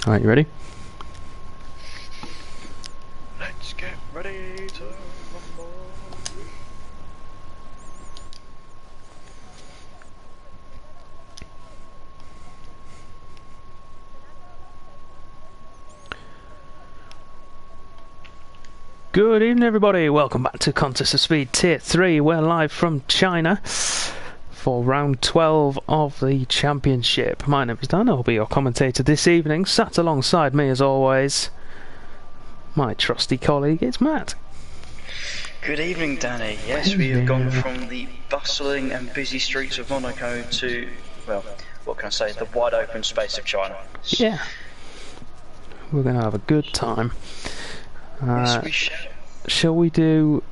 Alright, you ready? Let's get ready to rumble. Good evening, everybody. Welcome back to Contest of Speed Tier 3. We're live from China for round 12 of the championship. My name is Dan. I'll be your commentator this evening. Sat alongside me, as always, my trusty colleague, it's Matt. Good evening, Danny. Yes, we have gone from the bustling and busy streets of Monaco to, well, what can I say, the wide open space of China. Yeah. We're going to have a good time. Yes, we shall. Shall we do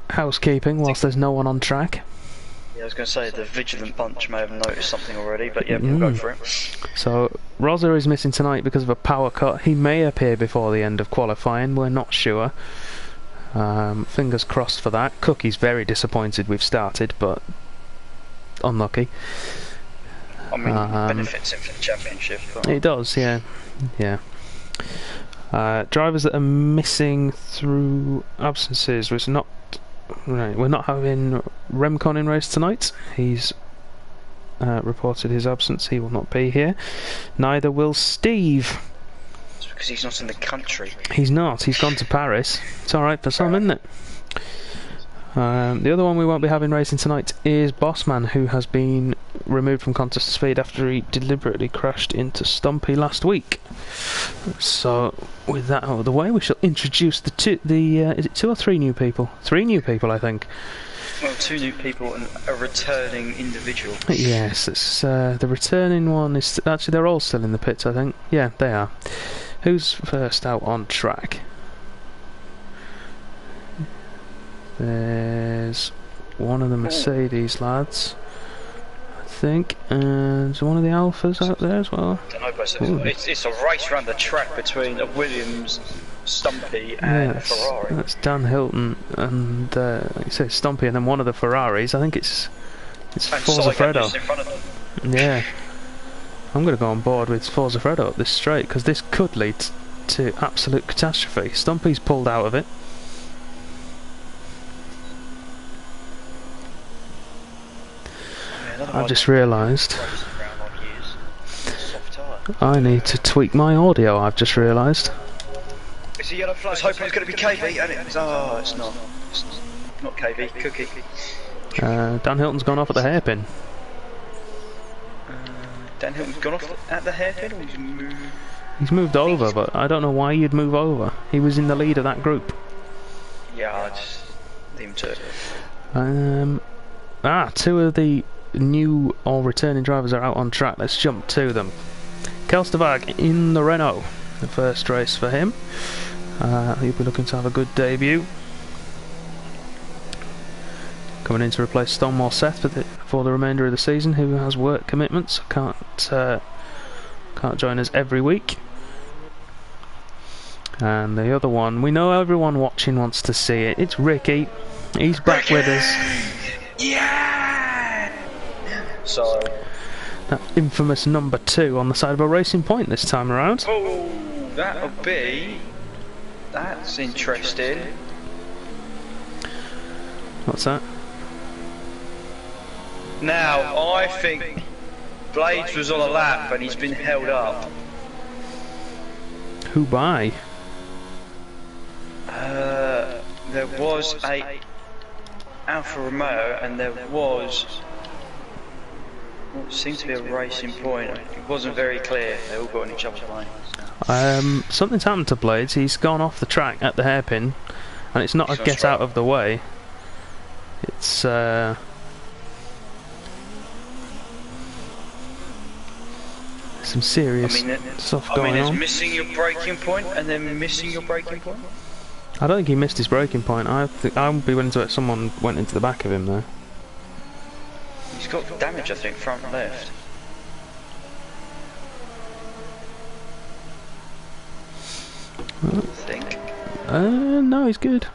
housekeeping whilst there's no one on track? Yeah, I was going to say the vigilant bunch may have noticed something already, but yeah, we'll go for it. So, Rosa is missing tonight because of a power cut. He may appear before the end of qualifying, we're not sure. Fingers crossed for that. Cookie's very disappointed we've started, but unlucky. I mean, benefits him for the championship. But... It does, yeah. Yeah. Drivers that are missing through absences. We're not having Remcon in race tonight. He's reported his absence. He will not be here. Neither will Steve. It's because he's not in the country. He's not. He's gone to Paris. It's alright for some, isn't it? The other one we won't be having racing tonight is Bossman, who has been removed from Contest of Speed after he deliberately crashed into Stumpy last week. So, with that out of the way, we shall introduce is it 2 or 3 new people? 3 new people, I think. Well, 2 new people and a returning individual. Yes, it's, the returning one is... Actually, they're all still in the pits, I think. Yeah, they are. Who's first out on track? There's one of the Mercedes lads, I think, and one of the Alphas out there as well. I don't know, but it's a race around the track between a Williams, Stumpy, and a Ferrari. That's Dan Hilton and like you say, Stumpy, and then one of the Ferraris. I think it's Forza Fredo. In front of them. Yeah, I'm going to go on board with Forza Fredo up this straight because this could lead to absolute catastrophe. Stumpy's pulled out of it. I've just realised I need to tweak my audio. I've just realised. It's a yellow flag. I was hoping it was going to be KV, and it's not. It's not KV. Cookie. Dan Hilton's gone off at the hairpin. Dan Hilton's gone off at the hairpin, or he's moved? He's moved over, but I don't know why you'd move over. He was in the lead of that group. Yeah, I just leave him to it. 2 of the new or returning drivers are out on track. Let's jump to them. Kelstervag in the Renault, the first race for him. He'll be looking to have a good debut. Coming in to replace Stonewall Seth for the remainder of the season, who has work commitments, can't join us every week. And the other one, we know everyone watching wants to see it. It's Ricky. He's back with us. Yeah. So that infamous number 2 on the side of a racing point this time around. Oh, that's interesting. What's that? Now, I think Blades was on a lap and he's been held up. Who by? There was a Alfa Romeo and there was what seemed to be a racing point. It wasn't very clear. They all got in each other's way. Something's happened to Blades. He's gone off the track at the hairpin, and it's not a get out of the way. It's some serious stuff going on. Missing your braking point and then missing your braking point. I don't think he missed his braking point. I would be willing to bet someone went into the back of him there. He's got damage, I think, front left. I think. No, he's good.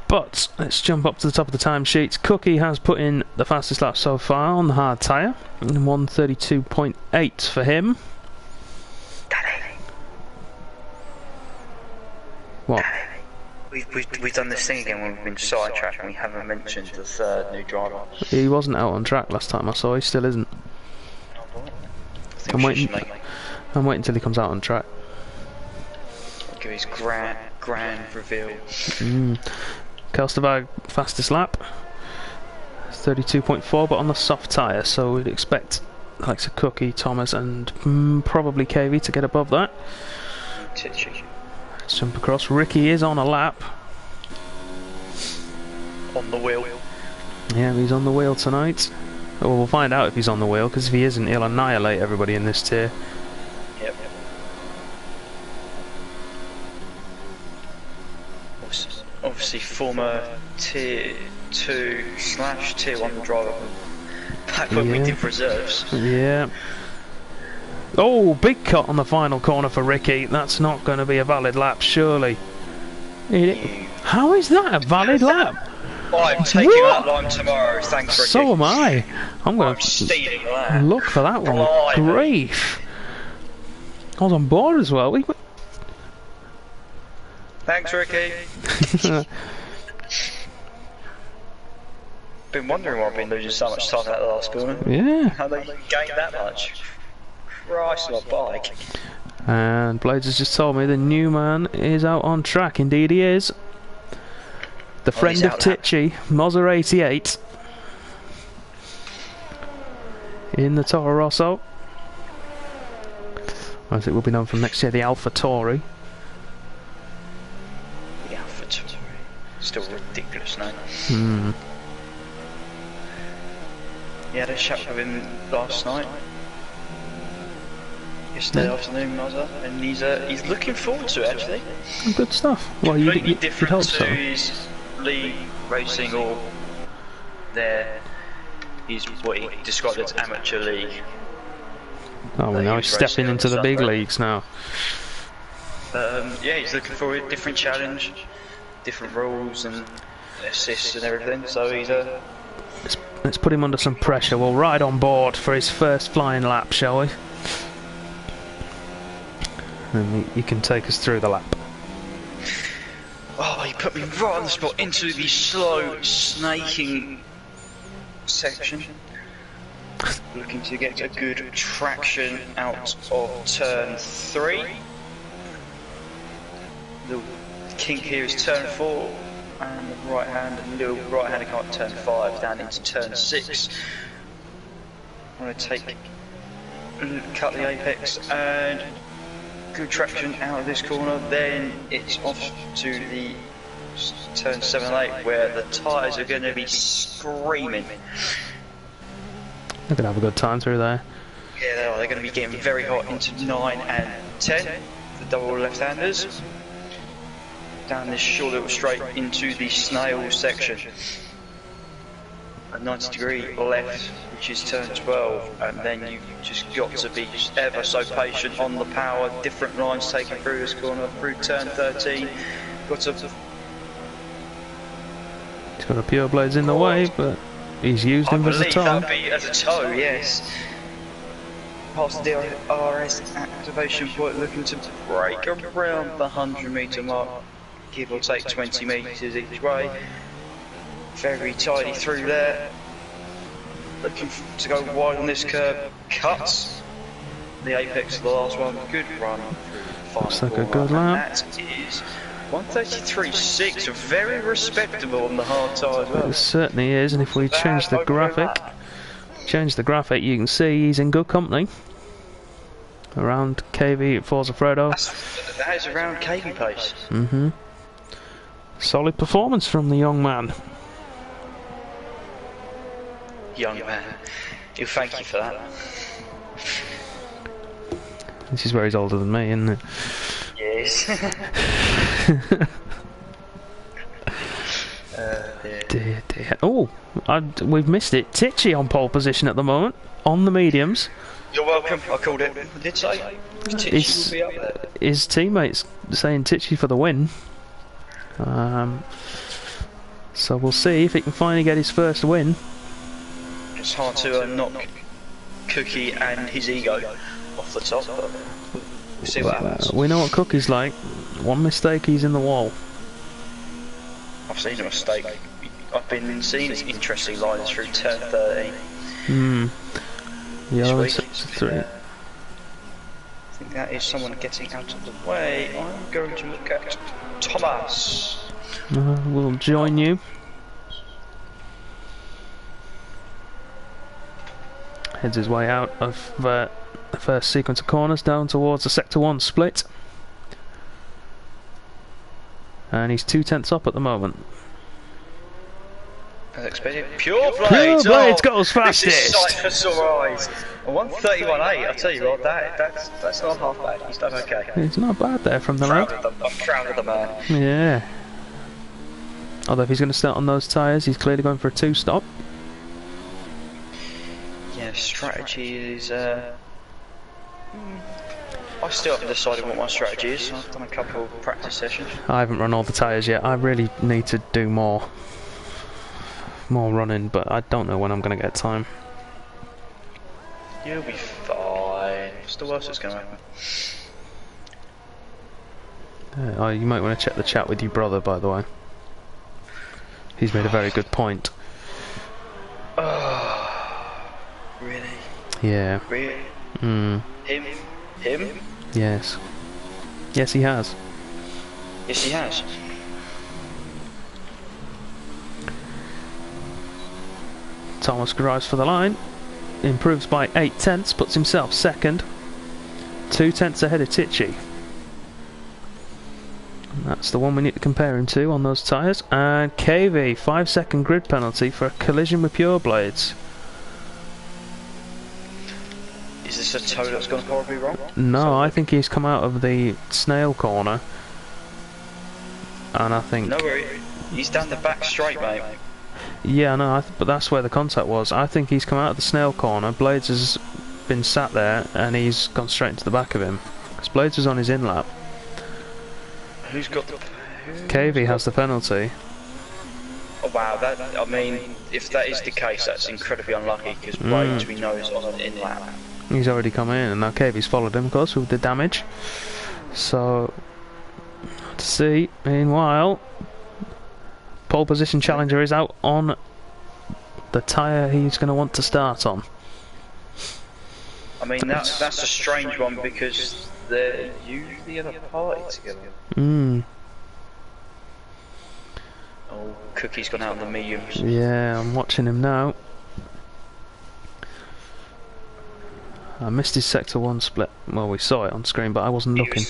But let's jump up to the top of the timesheets. Cookie has put in the fastest lap so far on the hard tyre, 1:32.8 for him. What? We've done this thing again when we've been sidetracked and we haven't mentioned the third new driver. He wasn't out on track last time I saw. He still isn't. I'm waiting till he comes out on track. Give his grand reveal. Kelsterberg fastest lap. 32.4, but on the soft tyre, so we'd expect likes of Cookie, Thomas, and probably KV to get above that. Let's jump across. Ricky is on a lap. On the wheel. Yeah, he's on the wheel tonight. Well, we'll find out if he's on the wheel, because if he isn't, he'll annihilate everybody in this tier. Yep. Obviously, former tier 2/tier 1 driver. Back when we did reserves. Yeah. Oh, big cut on the final corner for Ricky. That's not going to be a valid lap, surely. How is that a valid lap? I'm taking that line tomorrow. Thanks, Ricky. So am I. I'm going to look for that one. Grief. I was on board as well. Thanks, Ricky. Been wondering why I've been losing so much time at the last corner. Yeah. How they gained that much? Christ, my bike. And Blades has just told me the new man is out on track. Indeed, he is. The friend of Tichy, Mozzer88, in the Toro Rosso. As it will be known from next year, the Alpha Tauri. The Alpha Tauri. Still ridiculous name. You had a chat with him last night. Yesterday afternoon, Mozzer, and he's looking forward to it actually. Good stuff. Well, you'd different hope to so. his league racing or he's what he described as amateur league. Oh, well, now he's stepping into the big leagues now. Yeah, he's looking for a different challenge, different rules and assists and everything. So he's Let's put him under some pressure. We'll ride on board for his first flying lap, shall we? And you can take us through the lap. Oh, he put me right on the spot into the slow snaking section. Looking to get a good traction out of turn 3. The kink here is turn 4. And the right hand, a little right hand come up turn 5 down into turn 6. I'm going to cut the apex and good traction out of this corner. Then it's off to the turn 7 and 8 where the tyres are going to be screaming. They're going to have a good time through there. Yeah, they are. They're going to be getting very hot into 9 and 10, the double left-handers. Down this short little straight into the snail section. A 90-degree left, which is turn 12, and then you've just got to be ever so patient on the power. Different lines taken through this corner, through turn 13. He's got a pure blades in the way, but he's used him as a toe. That would be as a toe, yes. Past the DRS activation point, looking to break around the 100-metre mark. Give or take 20 metres each way. Very tidy through there. Looking to go wide on this curve. Cuts the apex of the last one. Good run through the Looks like a good lap. That is 133.6. Very respectable on the hard tyre as well. It certainly is, and if we change the graphic, you can see he's in good company. Around KV at Forza Fredo. That is around KV pace. Solid performance from the young man. Young man. He'll thank you for that. This is where he's older than me, isn't it? Yes. Dear. Oh, we've missed it. Tichy on pole position at the moment, on the mediums. You're welcome, I called it. I did say Tichy will be up there. His teammates saying Tichy for the win. So we'll see if he can finally get his first win. It's hard to knock Cookie and his ego off the top, but we'll see what happens. We know what Cookie's like. One mistake, he's in the wall. I've seen a mistake. I've been seeing interesting lines through turn 13. Yellow 63. I think that is someone getting out of the way. I'm going to look at Thomas. We'll join you. Heads his way out of the first sequence of corners down towards the sector 1 split. And he's 2/10 up at the moment. As expected, Pure Blades! Pure Blades goes fastest! This is sight for sore eyes. 1:31.8, I'll tell you what, that's not half bad. He's done okay. It's not bad there from the road. I'm proud of the man. Yeah. Although if he's going to start on those tyres, he's clearly going for a 2-stop. Yeah, strategy is... I still haven't decided what my strategy is. I've done a couple of practice sessions. I haven't run all the tyres yet. I really need to do more running, but I don't know when I'm going to get time. You'll be fine. What's the worst that's going to happen? You might want to check the chat with your brother, by the way. He's made a very good point. Really? Yeah. Really? Him? Yes. Yes, he has. Yes, he has. Thomas arrives for the line, improves by 8/10, puts himself second, 2/10 ahead of Tichy. And that's the one we need to compare him to on those tyres. And KV, 5-second grid penalty for a collision with Pure Blades. Is this a toe that's gone horribly wrong? No, I think he's come out of the snail corner. And I think... No, he's down the back straight, mate. Yeah, no, but that's where the contact was. I think he's come out of the snail corner, Blades has been sat there, and he's gone straight into the back of him. Because Blades was on his in-lap. Who's got the... KV has the penalty. Oh wow, I mean, if that is the case, that's incredibly unlucky, because Blades, we know, is on an in-lap. He's already come in, and now KV's followed him, of course, with the damage. So, to see. Meanwhile, pole position challenger is out on the tyre he's going to want to start on. I mean, that's a strange one, because they're usually in a party together. Oh, Cookie's gone out on the mediums. Yeah, I'm watching him now. I missed his sector 1 split. Well, we saw it on screen, but I wasn't looking.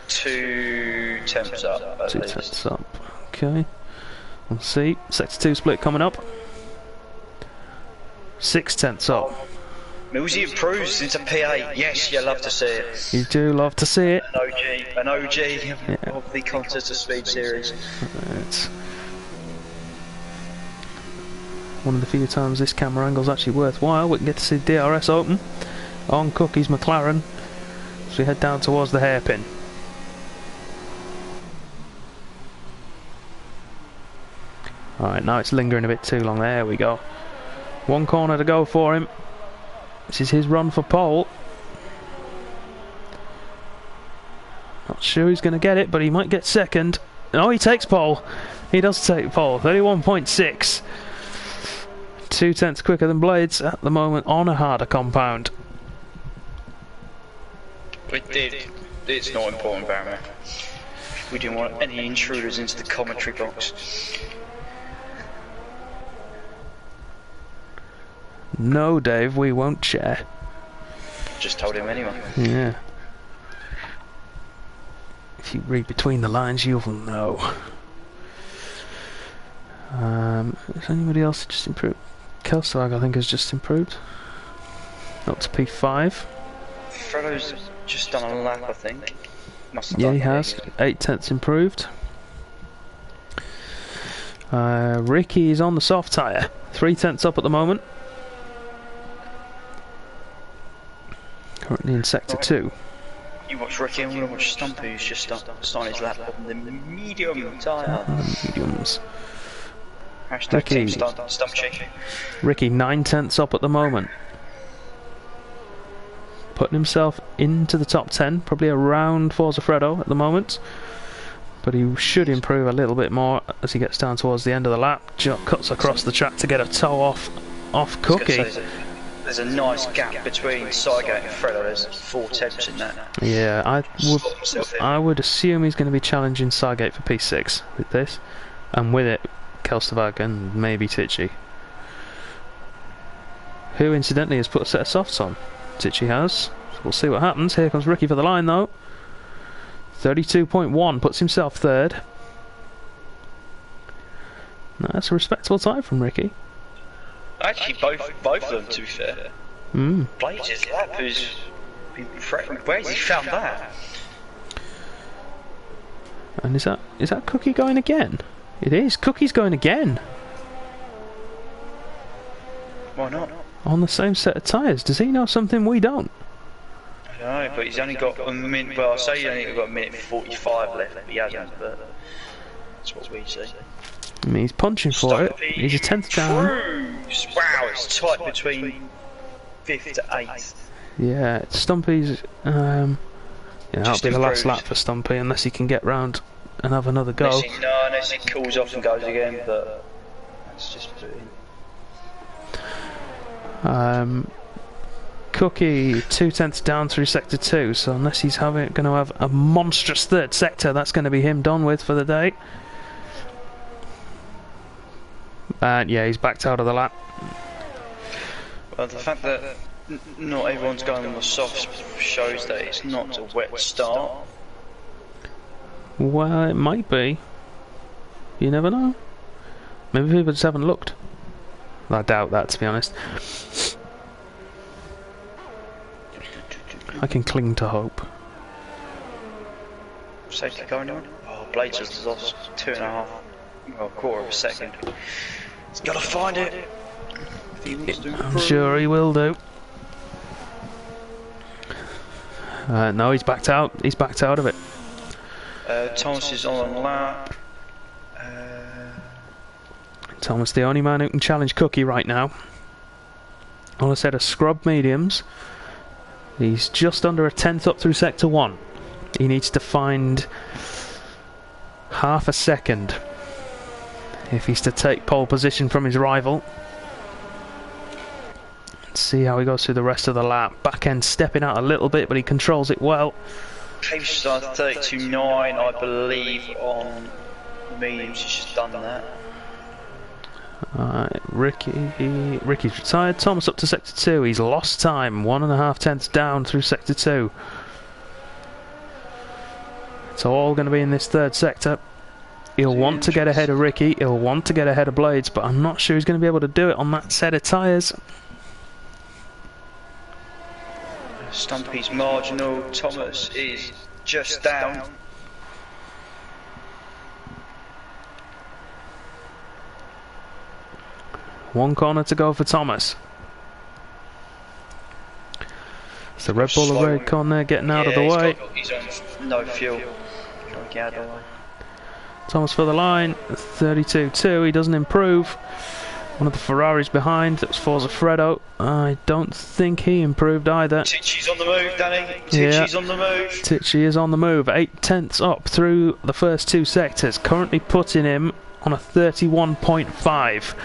2/10 up. 2/10 up. Okay. We'll see. Sector 2 split coming up. 6/10 up. Millsy improves into P8. Yes, you love to see it. You do love to see it. An OG of the Contest of Speed series. It's one of the few times this camera angle is actually worthwhile. We can get to see DRS open on Cookie's McLaren as we head down towards the hairpin. Alright, now it's lingering a bit too long. There we go. One corner to go for him. This is his run for pole. Not sure he's going to get it, but he might get second. No, he takes pole. He does take pole. 31.6. 2/10 quicker than Blades at the moment on a harder compound. It's not important, Barry. We didn't want any intruders into the commentary box. No, Dave, we won't share. Just told him anyway. Yeah. If you read between the lines, you'll know. Is anybody else just improved? Kelstag, I think, has just improved. Up to P5. Frodo's just done a lap, I think. Yeah, he has. 8/10 improved. Ricky is on the soft tyre. 3/10 up at the moment. Currently in sector 2. You watch Ricky, I'm going to watch Stumpy, who's just starting his lap on the medium tyre. Mediums. Hashtag Ricky. Team Stumpy. Ricky 9/10 up at the moment. putting himself into the top 10, probably around Forza Fredo at the moment. But he should improve a little bit more as he gets down towards the end of the lap. Cuts across the track to get a toe off Cookie. There's a nice gap between Cygate and Fredo. There's 4 tenths in that. Yeah, I would assume he's going to be challenging Cygate for P6 with this, and with it, Kelstavag and maybe Tichy, who incidentally has put a set of softs on. Tichy has. So we'll see what happens. Here comes Ricky for the line though. 32.1 puts himself third. That's a respectable time from Ricky. Actually, both of them, to be fair. Blades' lap has been threatened. Where's he found that? And is that Cookie going again? It is. Cookie's going again. Why not? On the same set of tyres. Does he know something we don't? I don't know, but he's only got a minute. Well, I say he's only got a minute 45 left. He hasn't, but that's what we see. I mean, he's punching for it. He's a 10th down. Wow, it's tight between 5th to 8th. Yeah, Stumpy's. Yeah, that'll be the last lap for Stumpy unless he can get round and have another go. Unless he cools off and goes again, but that's just put in. Cookie 2/10 down through sector 2, so unless he's going to have a monstrous third sector, that's going to be him done with for the day. And yeah, he's backed out of the lap. Well, the fact that not everyone's going on the softs shows that it's not a wet start. Well, it might be. You never know. Maybe people just haven't looked. I doubt that, to be honest. I can cling to hope. Safety car anyone? Oh, Blades has lost 2.5, well, quarter of a second. He's got to find it. If he wants to improve. I'm sure he will do. No, he's backed out. He's backed out of it. Thomas is on a lap. Thomas, the only man who can challenge Cookie right now. On a set of scrub mediums. He's just under a 10th up through sector 1. He needs to find half a second if he's to take pole position from his rival. Let's see how he goes through the rest of the lap. Back end stepping out a little bit, but he controls it well. Came started 32.9, I believe, on mediums. He's just done that. Ricky's retired. Thomas up to sector 2. He's lost time. 1.5 tenths down through sector 2. It's all going to be in this third sector. He'll want to get ahead of Ricky. He'll want to get ahead of Blades, but I'm not sure he's going to be able to do it on that set of tyres. Stumpy's marginal. Thomas is just down. One corner to go for Thomas. It's the Red Bull away corner getting out of the way. He's on no fuel. Get out of the way. Thomas for the line, 32.2. He doesn't improve. One of the Ferraris behind, that was Forza Fredo. I don't think he improved either. Tichy's on the move, Danny. Tichy's on the move. Tichy is on the move. 8 tenths up through the first 2 sectors, currently putting him on a 31.5.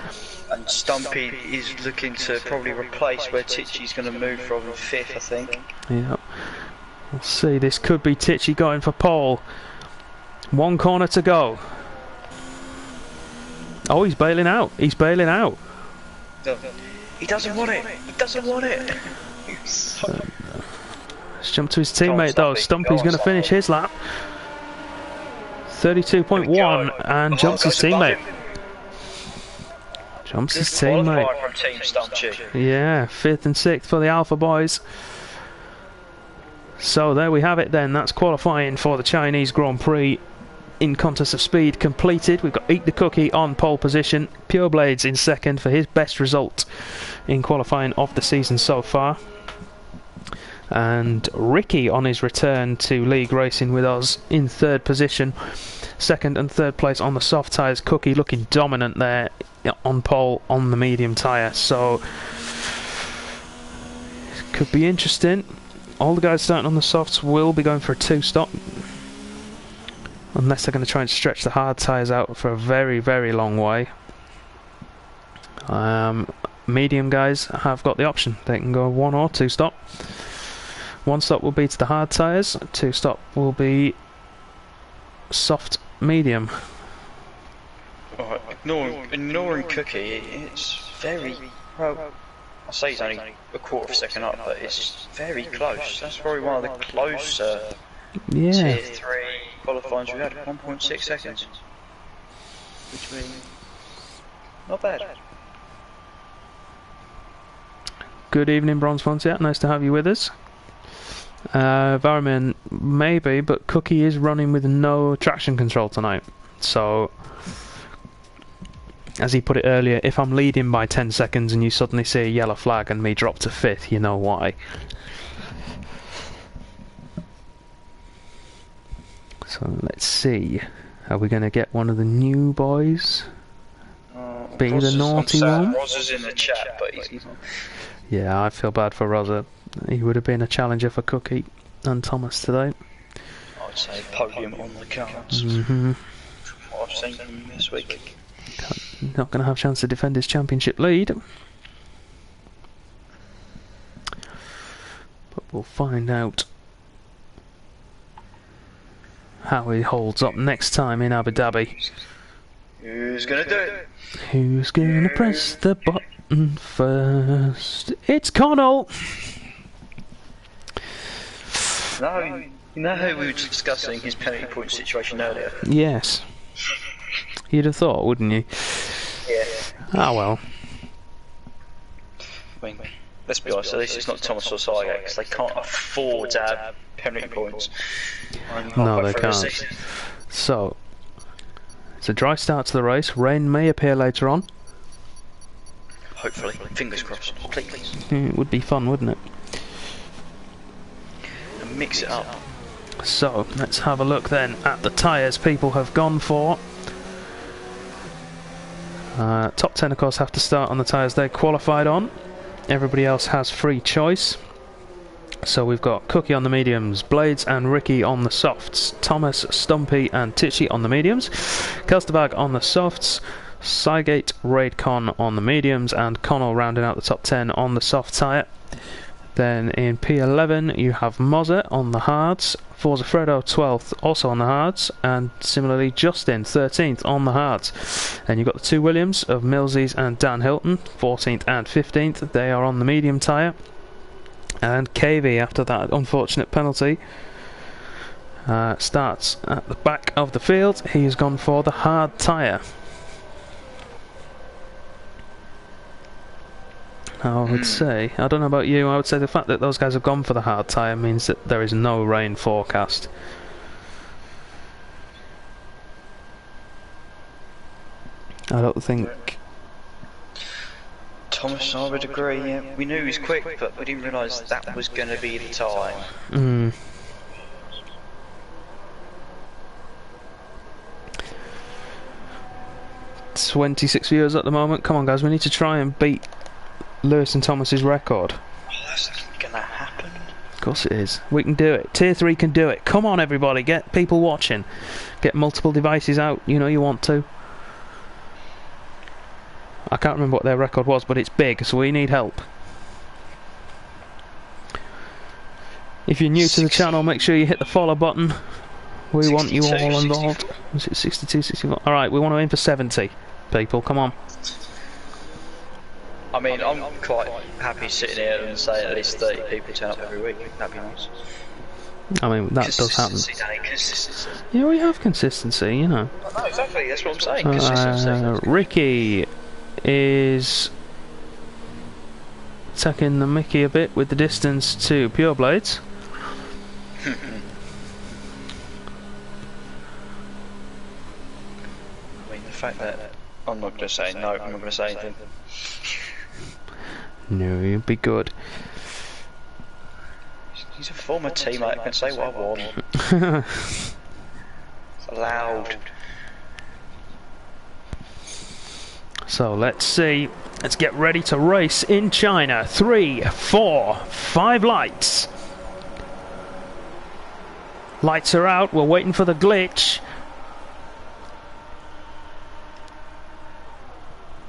And Stumpy is looking to probably replace where Tichy's going to move from 5th, I think. Yeah. We'll see. This could be Tichy going for pole. 1 corner to go. Oh, he's bailing out. He's bailing out. He doesn't want it. He doesn't want it. Let's jump to his teammate though. Stumpy's going to finish his lap. 32.1 and jumps his teammate. Jumps his teammate. From Team Stumpy. Yeah, 5th and 6th for the Alpha boys. So there we have it then. That's qualifying for the Chinese Grand Prix in Contest of Speed completed. We've got Eat the Cookie on pole position. Pure Blades in second for his best result in qualifying of the season so far. And Ricky on his return to league racing with us in 3rd position. 2nd and 3rd place on the soft tyres. Cookie looking dominant there on pole on the medium tyre. So could be interesting. all the guys starting on the softs will be going for a 2-stop. Unless they're going to try and stretch the hard tyres out for a very, very long way. Medium guys have got the option. They can go 1 or 2-stop. 1 stop will be to the hard tyres. 2-stop will be soft medium. Alright, ignoring Cookie, it's very, well, I say he's only a quarter of a second up, but it's very close. That's probably one of the closer Tier 3 qualifying we had, 1.6 seconds. Between, not bad. Good evening, Bronze Pontiac. Nice to have you with us. Varman, maybe, but Cookie is running with no traction control tonight. So, as he put it earlier, if I'm leading by 10 seconds and you suddenly see a yellow flag and me drop to 5th, you know why. So let's see. Are we going to get one of the new boys? Be the naughty one? Roz is in the chat, but he's not. Yeah, I feel bad for Rosa. He would have been a challenger for Cookie and Thomas today. I'd say podium on the cards. Mm-hmm. From what I've seen from him this week. Not going to have a chance to defend his championship lead. But we'll find out how he holds up next time in Abu Dhabi. Who's going to do it? Who's going to press the button first? It's Connell! No, you know how we were discussing his penalty point situation earlier? Yes. You'd have thought, wouldn't you? Yeah. Ah well. I mean, let's be honest, at least it's not Thomas or Saga, because they can't afford to have penalty points. No, they can't. So, it's a dry start to the race. Rain may appear later on. Hopefully. Fingers crossed. Please. It would be fun, wouldn't it? And mix it up. So, let's have a look then at the tyres people have gone for. Top 10 of course have to start on the tyres they qualified on. Everybody else has free choice. So we've got Cookie on the mediums, Blades and Ricky on the softs, Thomas, Stumpy and Titchy on the mediums, Kelsterbag on the softs, Cygate, Raidcon on the mediums, and Connell rounding out the top 10 on the soft tyre. Then in P11 you have Mozza on the hards, Forza Fredo 12th also on the hards, and similarly Justin 13th on the hards. Then you've got the two Williams of Millsies and Dan Hilton, 14th and 15th, they are on the medium tyre. And KV, after that unfortunate penalty, starts at the back of the field. He has gone for the hard tyre. I would say, I don't know about you, I would say the fact that those guys have gone for the hard tyre means that there is no rain forecast. I don't think... Thomas, I would agree, yeah. We knew he was quick, but we didn't realise that was going to be the time. 26 viewers at the moment. Come on guys, we need to try and beat Lewis and Thomas's record. Oh, that's gonna happen. Of course it is. We can do it. Tier 3 can do it. Come on everybody, get people watching. Get multiple devices out, you know you want to. I can't remember what their record was, but it's big, so we need help. If you're new to the channel, make sure you hit the follow button. We want you all involved. Is it 62, 64? Alright, we want to aim for 70 people, come on. I mean, I'm quite happy sitting here and saying at least 30 people turn up every week. That'd be nice. I mean, that does happen. Consistency. Yeah, we have consistency, you know. No, exactly, that's what I'm saying. Consistency. Ricky is taking the mickey a bit with the distance to Pure Blades. I mean, the fact that I'm not going to say no, I'm not going to say anything. No, you'd be good. He's a former teammate, I can say what I want. It's allowed. So let's see. Let's get ready to race in China. 3, 4, 5 lights. Lights are out, we're waiting for the glitch.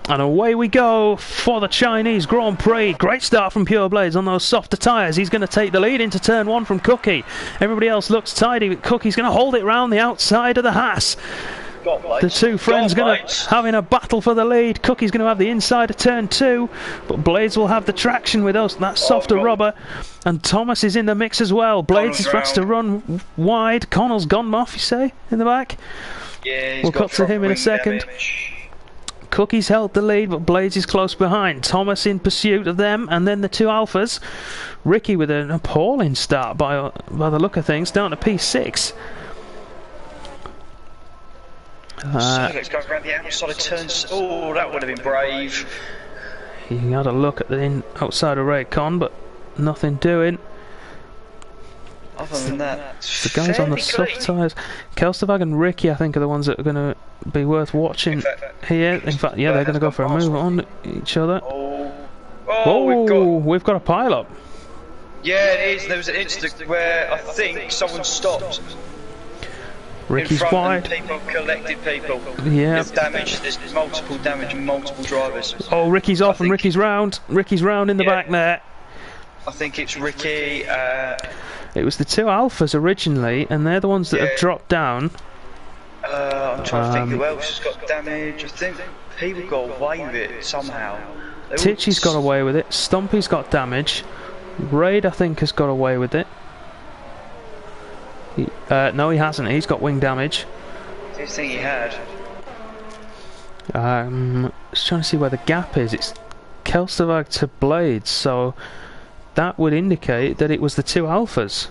And away we go for the Chinese Grand Prix. Great start from Pure Blades on those softer tyres. He's going to take the lead into turn 1 from Cookie. Everybody else looks tidy, but Cookie's going to hold it round the outside of the Haas. The two friends going to having a battle for the lead. Cookie's going to have the inside of turn 2, but Blades will have the traction with us. That softer rubber, and Thomas is in the mix as well. Blades is fast to run wide. Connell's gone off, you say, in the back. Yeah, we'll cut to him in a second. Cookie's held the lead, but Blades is close behind. Thomas in pursuit of them, and then the two Alphas. Ricky with an appalling start by the look of things, down to P6. Let's go around the outside of turns. Oh, that would have been brave. He had a look at the outside of Raycon, but nothing doing. Other than that, the guys on the soft tyres, Kelstervag and Ricky, I think, are the ones that are going to be worth watching here. In fact, yeah, they're going to go for a move on each other. We've got a pile-up. Yeah, it is. There was an instant where I think someone stopped. Ricky's wide. People collected people. Yeah. There's damage. There's multiple damage and multiple drivers. Oh, Ricky's off and Ricky's round. Ricky's round in the back there. I think it's Ricky. It was the two Alphas originally, and they're the ones that have dropped down. I'm trying to think who else has got damage. I think people got away with it somehow. Titchy's got away with it. Stumpy's got damage. Raid, I think, has got away with it. No, he hasn't. He's got wing damage. I think he had. Just trying to see where the gap is. It's Kelstervag to Blades, so that would indicate that it was the two Alphas.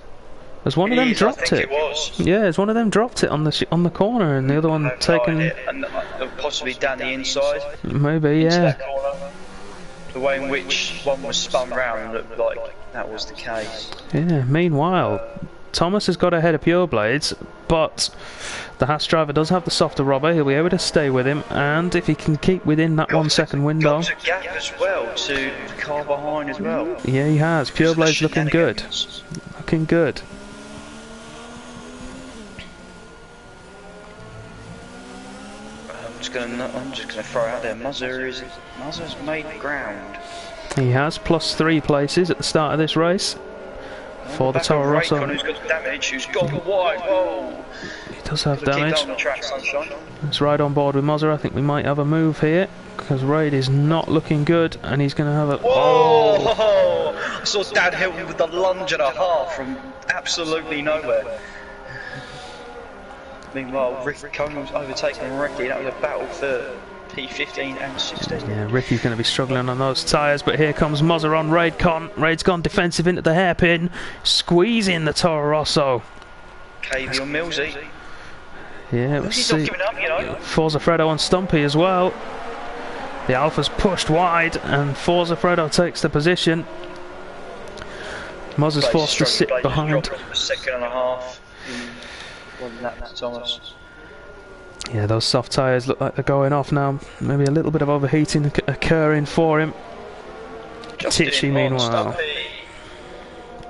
As one of them dropped it. Yeah, as one of them dropped it on the corner, and the other one taken. And possibly down the inside. Maybe, yeah. The way in which one was spun round looked like that was the case. Yeah. Meanwhile, Thomas has got ahead of Pure Blades, but the Haas driver does have the softer rubber. He'll be able to stay with him, and if he can keep within that 1 second window. Got a gap as well to the car behind as well. Yeah, he has. Pure Blades looking good. Looking good. I'm just gonna throw out there. Muzzer's made ground. He has +3 places at the start of this race for the Toro Rosso. Who's got damage? Who's gone wide? Whoa! He does have damage. Let's ride on board with Mozzer. I think we might have a move here because Raid is not looking good, and he's going to have a. Whoa! I saw Dan Hilton with the lunge and a half from absolutely nowhere. Meanwhile, Rick Combs overtaking Ricky. That was a battle for P15 and 16. Yeah, Ricky's going to be struggling on those tyres, but here comes Mozzer on Raidcon. Raid's gone defensive into the hairpin, squeezing the Toro Rosso. KV on Millsy. Yeah, let's He's see. not giving up, you know. Forza Fredo on Stumpy as well. The Alpha's pushed wide, and Forza Fredo takes the position. Mozzer's forced to sit behind. A second and a half. Thomas. Yeah, those soft tyres look like they're going off now. Maybe a little bit of overheating occurring for him. Titchy, meanwhile.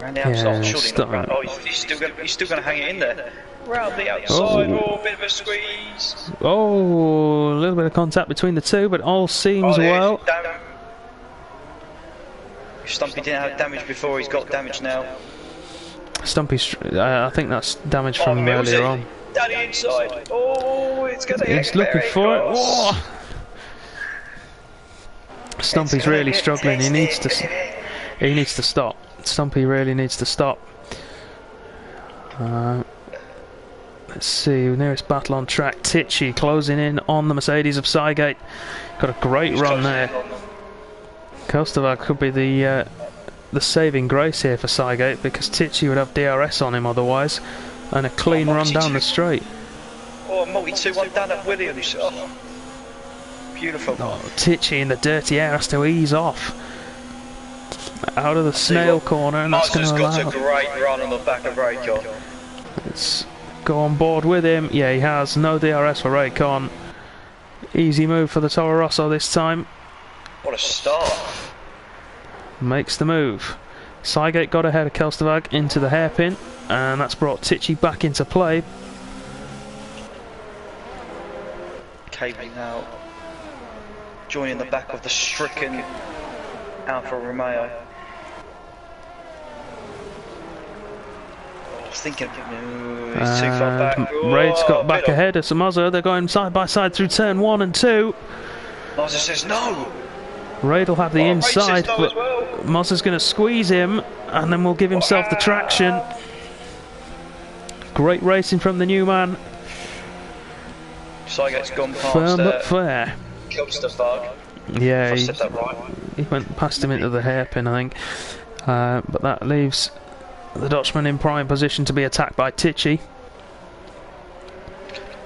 Around the outside, surely not round. Oh, he's still going to hang it in there. Round the outside, bit of a squeeze. Oh, a little bit of contact between the two, but all seems well. If Stumpy didn't have damage before, he's got damage now. Stumpy's, I think that's damage from earlier on. Down the inside. Oh, it's going to hit. He's looking for it. Oh. Stumpy's really struggling. He needs to stop. Stumpy really needs to stop. Let's see, nearest battle on track. Titchy closing in on the Mercedes of Cygate. Got a great run there. Kelstervag could be the saving grace here for Cygate, because Titchy would have DRS on him otherwise, and a clean run down the straight. Oh, multi-2-1 down at Williams. Oh, beautiful. Oh, Titchy in the dirty air has to ease off out of the snail corner, and that's going to allow. Got a great run on the back of Raycon. Let's go on board with him. Yeah, he has. No DRS for Raycon. Easy move for the Toro Rosso this time. What a start. Makes the move. Cygate got ahead of Kelstavag into the hairpin, and that's brought Tichy back into play. Cabling now, joining the back of the stricken Alfa Romeo. I was thinking, no, he's too far back. Raid's got back ahead of Samoza. They're going side by side through turn 1 and 2. Mazza says no. Raid will have the inside, no but Mazza's going to squeeze him, and then will give himself the traction. Great racing from the new man. Cygate's gone past Firm but fair. Kelstavag. Yeah, I said that right. He went past him into the hairpin, I think. But that leaves the Dutchman in prime position to be attacked by Tichy.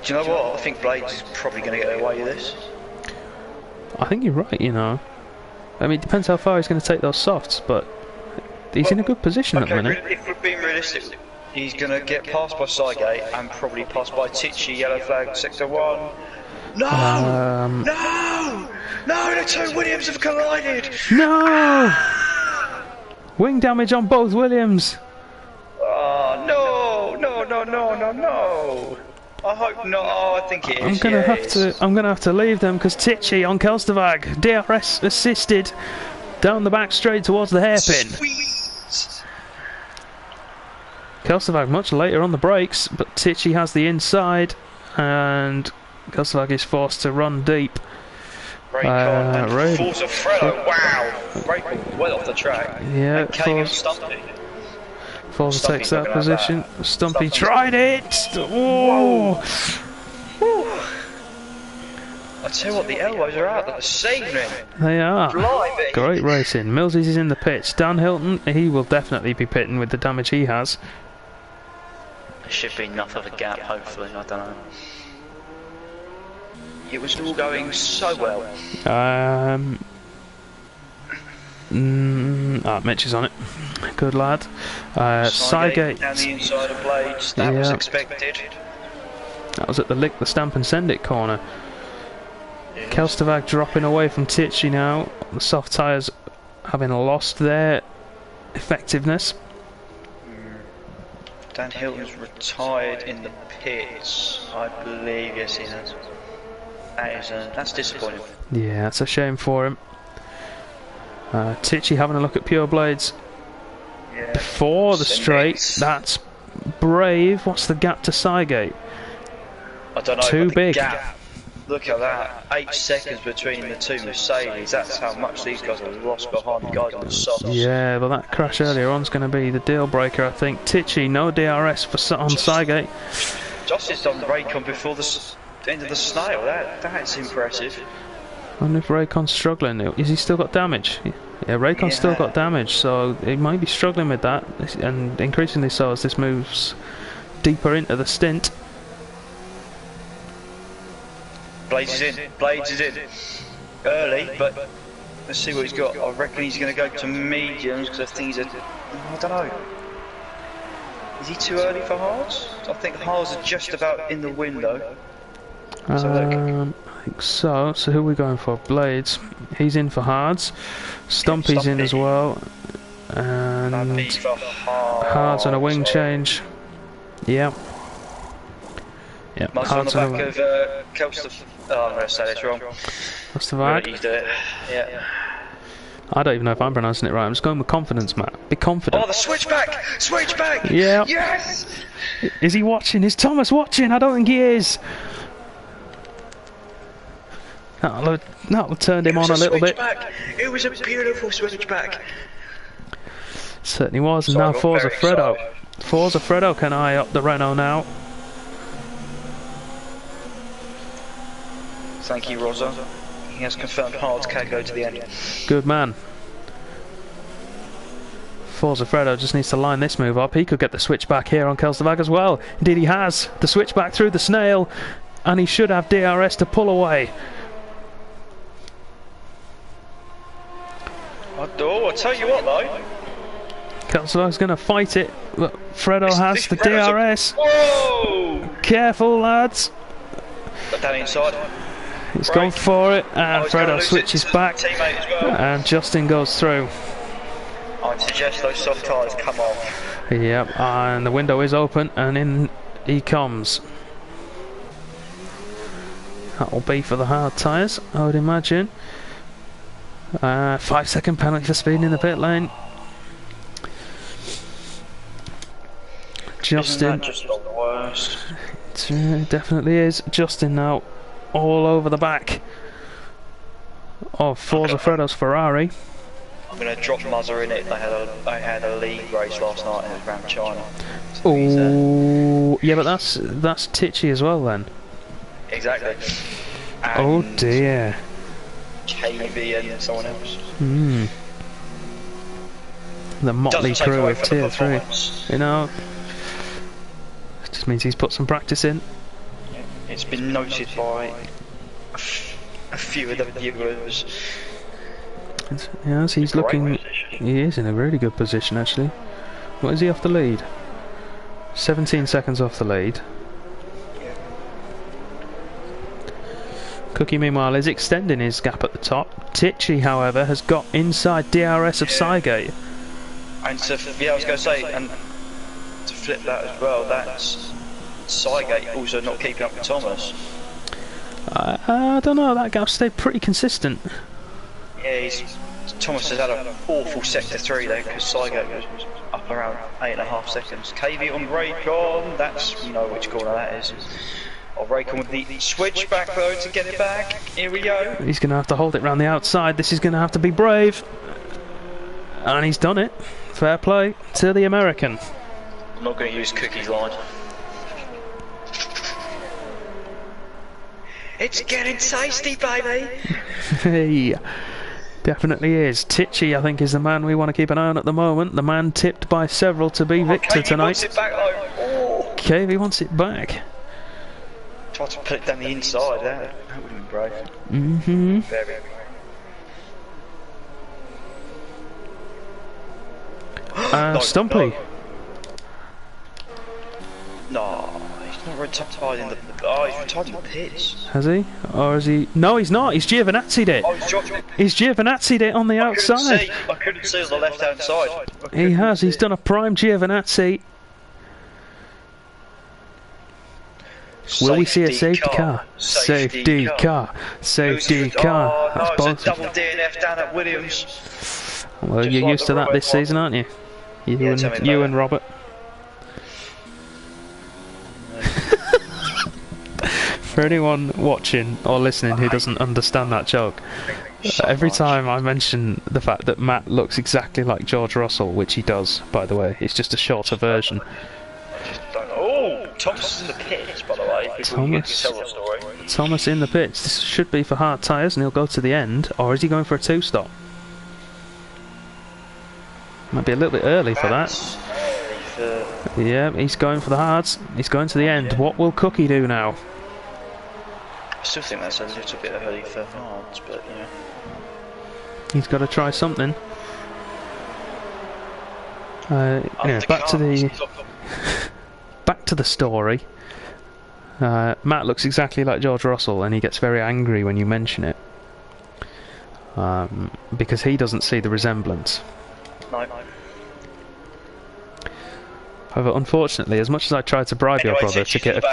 Do you know what? I think Blades is probably going to get away with this. I think you're right, you know. I mean, it depends how far he's going to take those softs, but he's in a good position at the minute. If we're being realistic, he's going to get passed by Cygate and probably passed by Tichy, yellow flag, sector 1. No! No! No, the two Williams have collided! No! Wing damage on both Williams. Oh, no! No, no, no, no, no! I hope not. Oh, I think it is. I'm gonna have to leave them because Tichy on Kelstavag, DRS assisted, down the back straight towards the hairpin. Sweet. Kelstavag much later on the brakes, but Tichy has the inside, and Kelstavag is forced to run deep. Raid Forza Fredo, wow! Raid well off the track. Yeah, Stumpy. Forza takes that position. Stumpy tried it! Whoa! I tell you what, the elbows are out, they're saving. They are. Blimey. Great racing. Millsies is in the pits. Dan Hilton, he will definitely be pitting with the damage he has. There should be enough of a gap, hopefully, I don't know. It was all going so well. Mitch is on it. Good lad. Cygate down the inside of Blades. That was expected. That was at the lick the stamp and send it corner. Yeah. Kelstavag dropping away from Tichy now. The soft tyres having lost their effectiveness. Dan Hilton's retired in the pits, I believe. Yes, he has. That's disappointing. Yeah, that's a shame for him. Tichy having a look at Pure Blades before the straight. That's brave. What's the gap to Cygate? I don't know. Too big. Gap, look at that. 8 seconds between the two Mercedes. That's how much these guys have lost behind the guys on the softs. Yeah, but that crash earlier on is going to be the deal breaker, I think. Tichy, no DRS on Cygate. Justice done the Raycon before the end of the snail. That's impressive. I wonder if Raycon's struggling. Is he still got damage? Yeah, Raycon's still got damage, so he might be struggling with that, and increasingly so as this moves deeper into the stint. Blades is in. Blades is in. Early, but let's see what he's got. I reckon he's going to go to mediums because I think he's I don't know. Is he too early for hards? I think hards are just about in the window. I think so. So who are we going for? Blades. He's in for hards. Stumpy's in as well. And hards on a wing change. Yeah. Yep. Hards on the back of Kelstavag. Oh, I'm going to say this wrong. Kelstavag. You do it. Yeah. I don't even know if I'm pronouncing it right. I'm just going with confidence, Matt. Be confident. Oh, the switchback! Switchback! Yeah. Yes! Is he watching? Is Thomas watching? I don't think he is. That'll turn him on a little bit. It was a beautiful switchback. Certainly was. And now Forza Fredo. Forza Fredo can eye up the Renault now. Thank you, Rosa. He has confirmed hards can go to the end. Good man. Forza Fredo just needs to line this move up. He could get the switchback here on Kelstavag as well. Indeed he has. The switchback through the snail. And he should have DRS to pull away. Oh, I'll tell you what though. Kelstavag's going to fight it, but Fredo has the DRS. Whoa! Careful, lads. Got down inside. He's gone for it, and Fredo switches back, as well. and Justin goes through. I'd suggest those soft tyres come off. Yep, and the window is open, and in he comes. That'll be for the hard tyres, I would imagine. 5-second penalty for speeding in the pit lane. Justin. Isn't that just not the worst? It definitely is. Justin now all over the back of Forza Fredo's Ferrari. I'm going to drop Muzzer in it. I had a league race last night and it was around China. Oh, yeah, but that's Tichy as well then. Exactly. Oh dear. KV and someone else. The motley crew of Tier 3. You know, it just means he's put some practice in. It's been noted by a few of the viewers. Yes, he's looking. He is in a really good position actually. What is he off the lead? 17 seconds off the lead. Cookie meanwhile is extending his gap at the top. Tichy however has got inside DRS of Cygate. And to, I was going to say, and to flip that as well, that's Cygate also not keeping up with Thomas. I don't know, that gap stayed pretty consistent. Yeah, Thomas has had an awful sector 3 there because Cygate was up around 8.5 seconds. KV on Raycon, that's, you know which corner that is. I'll Raycon with the switch back though to get it back. Here we go. He's going to have to hold it round the outside. This is going to have to be brave. And he's done it. Fair play to the American. I'm not going to use Cookie's line. It's getting tasty, baby! Hey, definitely is. Tichy, I think, is the man we want to keep an eye on at the moment. The man tipped by several to be victor tonight. Wants it back, though. Oh. KV wants it back. Tried to put it down the inside, that would have been brave. Mm-hmm. Very brave. Stumpy. No, he's not retired in the. Oh, he's retired in the pits. Has he? Or is he? No, he's not. He's Giovinazzi'd it. Oh, he's Giovinazzi'd it on the outside. I couldn't see on the left-hand side. He has. He's done a prime Giovinazzi. Will we see a safety car? Safety car. Safety car. Oh, no, it's a double DNF down at Williams. Well, you're used to that this season, aren't you? You and Robert. For anyone watching or listening who doesn't understand that joke, every time I mention the fact that Matt looks exactly like George Russell, which he does, by the way, it's just a shorter version. Oh, Thomas is in the pits, by the way. Thomas in the pits. This should be for hard tyres, and he'll go to the end, or is he going for a 2-stop? Might be a little bit early for that. Yeah, he's going for the hards. He's going to the end. What will Cookie do now? I still think that's a little bit early for hards, but yeah. He's got to try something. Back to the story. Matt looks exactly like George Russell, and he gets very angry when you mention it, because he doesn't see the resemblance. No. However, unfortunately, as much as I tried to bribe your brother to get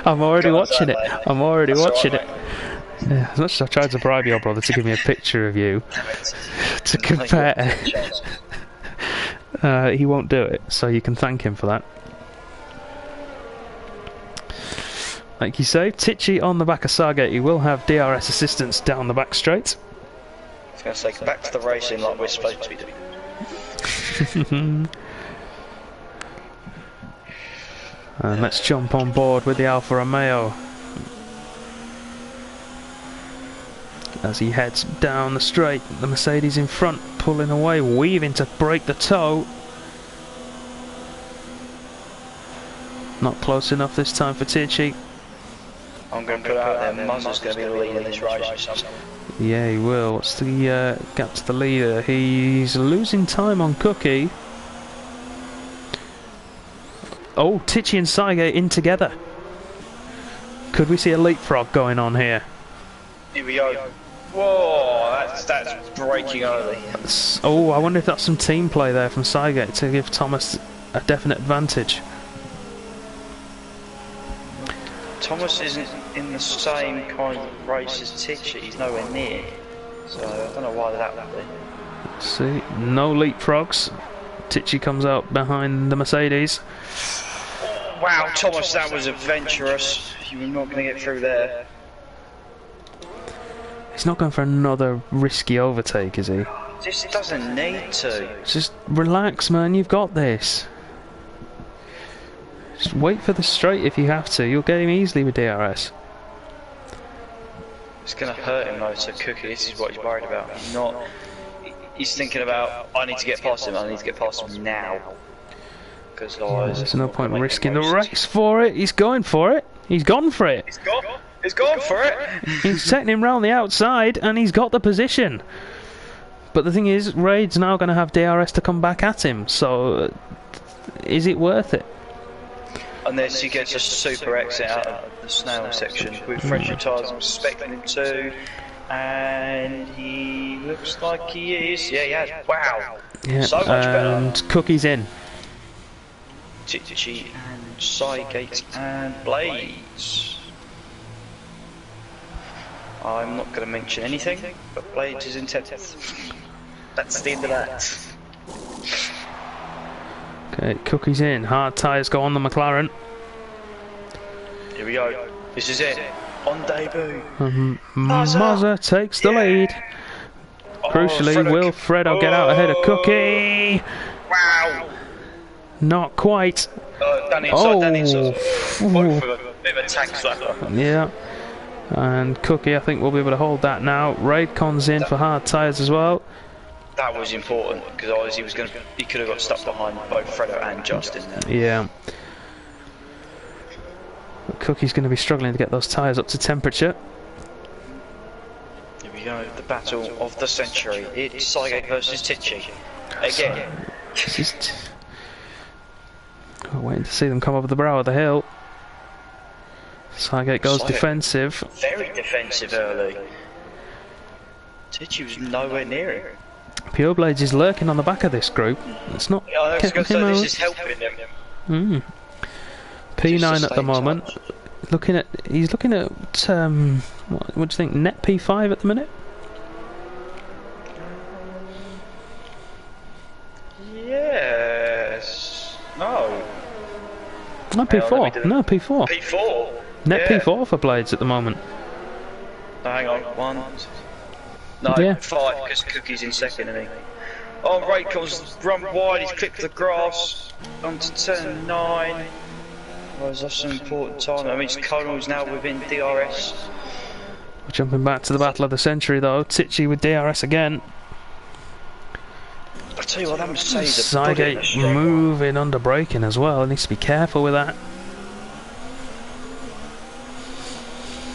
I'm already watching it. I'm already watching it. Yeah, as much as I tried to bribe your brother to give me a picture of you to compare, he won't do it, so you can thank him for that. Like you say, Tichy on the back of Sargate, he will have DRS assistance down the back straight. I was going to say, back to the racing like we're supposed to be doing. And let's jump on board with the Alfa Romeo as he heads down the straight. The Mercedes in front, pulling away, weaving to break the toe. Not close enough this time for Tichy. I'm going to put out there, Muzzle's going to be the lead in this race. Yeah, he will. What's the gap to the leader? He's losing time on Cookie. Oh, Tichy and Saige in together. Could we see a leapfrog going on here? Here we go. Whoa, that's breaking early. Oh, I wonder if that's some team play there from Seigate to give Thomas a definite advantage. Thomas isn't in the same kind of race as Tichy, he's nowhere near. So I don't know why that would be. Let's see, no leapfrogs. Tichy comes out behind the Mercedes. Wow, Thomas, that was adventurous. You were not going to get through there. He's not going for another risky overtake, is he? Just doesn't need to. Just relax, man, you've got this. Just wait for the straight if you have to. You'll get him easily with DRS. It's going to hurt him though, so Cookie, this is what he's worried about. He's thinking about, I need to get past him, I need to get past him now. Because there's no point risking the race for it. He's going for it. He's gone for it. He's gone for it. He's setting him round the outside and he's got the position. But the thing is, Raid's now going to have DRS to come back at him. So, is it worth it? Unless he gets a super exit out of the snail section with fresher tyres, I'm expecting him to. And he looks like he is. Yeah, he has. Wow. Yeah, so much better. And Cookie's in. Tichy and Seigate and Blades. I'm not going to mention anything, but Blades is in 10th. That's the end of that. Okay, Cookie's in. Hard tyres go on the McLaren. Here we go. This is it. On debut. Mazza takes the lead. Crucially, will Fredo get out ahead of Cookie? Wow. Not quite. Down inside. Bit of a tank slapper. Yeah. And Cookie, I think, will be able to hold that now. Raidcon's in for hard tyres as well. That was important because otherwise he could have got stuck behind both Fredo and Justin there. Yeah. But Cookie's going to be struggling to get those tyres up to temperature. Here we go, the battle of the century. It's Seigate versus Tichy. Again. We're waiting to see them come over the brow of the hill. Seigate goes defensive. Very defensive early. Tichy was nowhere near him. Pure Blades is lurking on the back of this group. It's not. Yeah, I was going to say this is helping him. P9 at the moment. He's looking at what do you think? Net P5 at the minute. Yes. No. No P4. No P4. P4. Net P4 for Blades at the moment. No, hang on. 1. No, yeah. 5 because Cookie's in second, isn't he? Oh, Raycon's run wide. He's clipped the grass. Onto turn 9. Well, that's some important time. I mean, Conal's now within DRS. Jumping back to the battle of the century, though. Tichy with DRS again. I tell you what, that Mercedes. Seigate moving under braking as well. Needs to be careful with that.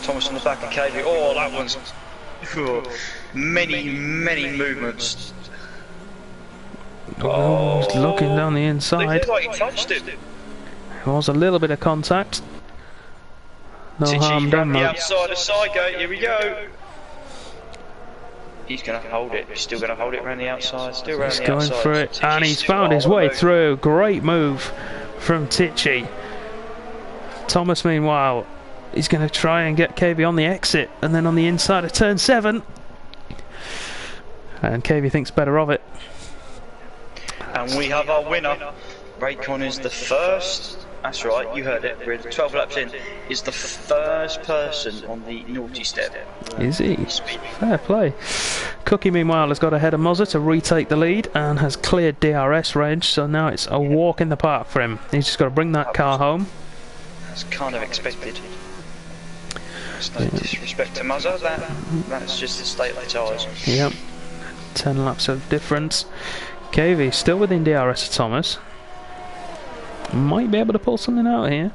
Thomas on the back of KV. Oh, that one's many movements. Oh, he's looking down the inside. It looked like he touched it. There was a little bit of contact. No harm done, though. though. The outside of Seigate. Here we go. He's going to hold it. He's still going to hold it around the outside. Still around the outside. He's going for it, and he's found his way through. Great move from Tichy. Thomas, meanwhile, he's going to try and get KV on the exit, and then on the inside of turn 7. And KV thinks better of it. And we have our winner. Raycon is the first. That's right, you heard it. We're 12 laps in. Is the first person on the naughty step. Is he? Fair play. Cookie, meanwhile, has got ahead of Mozza to retake the lead and has cleared DRS range, so now it's a walk in the park for him. He's just got to bring that car home. That's kind of expected. There's no disrespect to Mozza, that's just the state of the tyres. Yep. 10 laps of difference. KV still within DRS of Thomas. Might be able to pull something out here.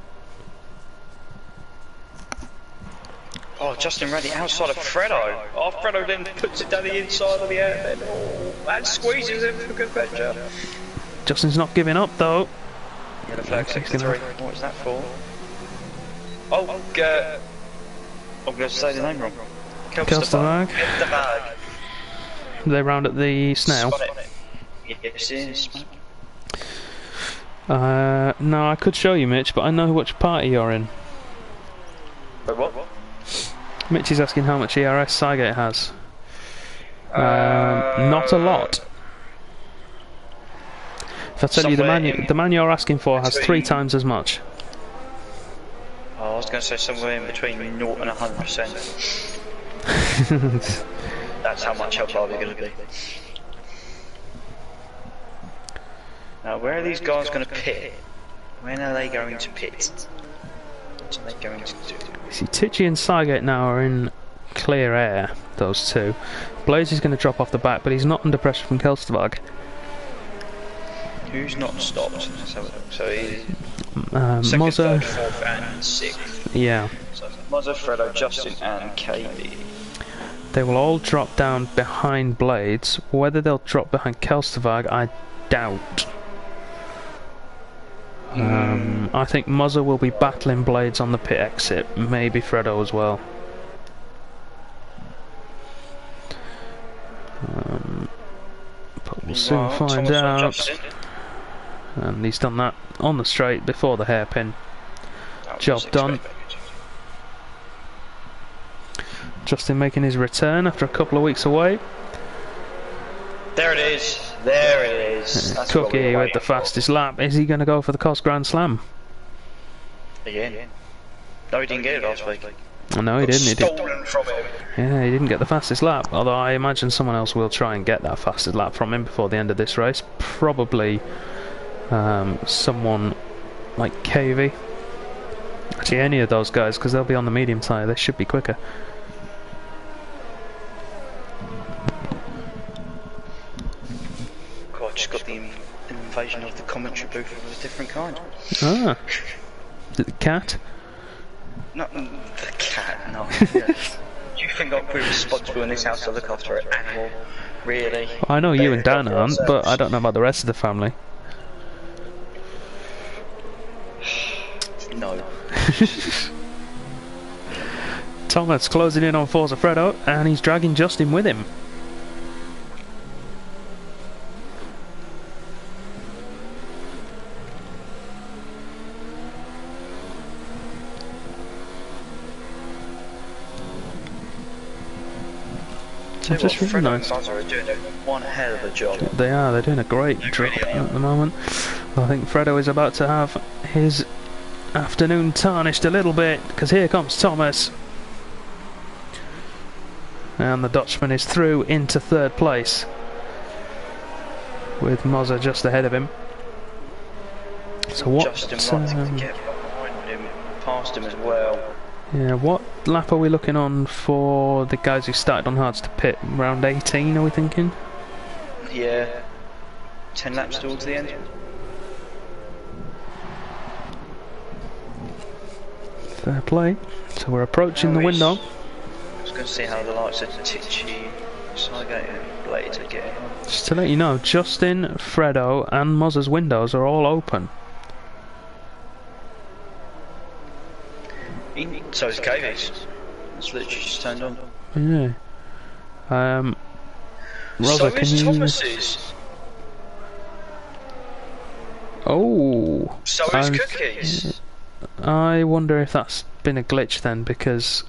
Oh, Justin ran the outside of Fredo. Oh, Fredo then puts it down the inside of the air. And squeezes him for good measure. Justin's not giving up though. Yellow flag 63. What was that for? Oh, I'm going to say the name wrong. Kelsterberg. Get the bag. They round at the snail. Yes, it is. No, I could show you, Mitch, but I know which party you're in. Wait, what? Mitch is asking how much ERS Cygate has. Not a lot. If I tell you the man you're asking for has 3 times as much. Oh, I was going to say somewhere in between 0 and 100%. That's how much help are they going to be. Now, where are these guys going to pit? When are they going to pit? What are they going to do? See, Tichy and Cygate now are in clear air, those two. Blaze is going to drop off the back, but he's not under pressure from Kelsterberg. Who's not stopped? Let's have a look. So he's second, Mozza, third, fourth, and sixth. yeah. So Mozza, Fredo, Justin, and KB. They will all drop down behind Blades. Whether they'll drop behind Kelsterberg, I doubt. I think Mozza will be battling Blades on the pit exit. Maybe Fredo as well. But we'll soon find out. And he's done that on the straight before the hairpin. Job done. Justin making his return after a couple of weeks away. There it is. There it is. That's Cookie with the fastest lap. Is he going to go for the Cos Grand Slam? Again. No, he didn't get it last week. No, he didn't. Stolen from him. Yeah, he didn't get the fastest lap. Although I imagine someone else will try and get that fastest lap from him before the end of this race. Probably someone like KV. Actually, any of those guys, because they'll be on the medium tyre. They should be quicker. God, just got the invasion of the commentary booth of a different kind. Ah. The cat? Not the cat, no. Yeah. Do you think we're responsible in this house to look after an animal? Really? I know you and Dan aren't, but I don't know about the rest of the family. No. Thomas closing in on Forza Fredo, and he's dragging Justin with him. Just really nice. Are doing one hell of a job. They are, they're doing a great job at the moment. I think Fredo is about to have his afternoon tarnished a little bit, because here comes Thomas. And the Dutchman is through into third place, with Mozza just ahead of him. So what? Justin wanting to get behind him, past him as well. Yeah, what lap are we looking on for the guys who started on hards to pit? Round 18, are we thinking? Yeah. 10 laps towards the end. Fair play. So we're approaching the window. I was going to see how the lights of Tichy, Cygate and Blades are getting on. Just to let you know, Justin, Fredo and Mozza's windows are all open. So is KV's. It's literally just turned on. Yeah. Rosa, so can is you... Thomas's. Oh. So is Cookie's. I wonder if that's been a glitch then, because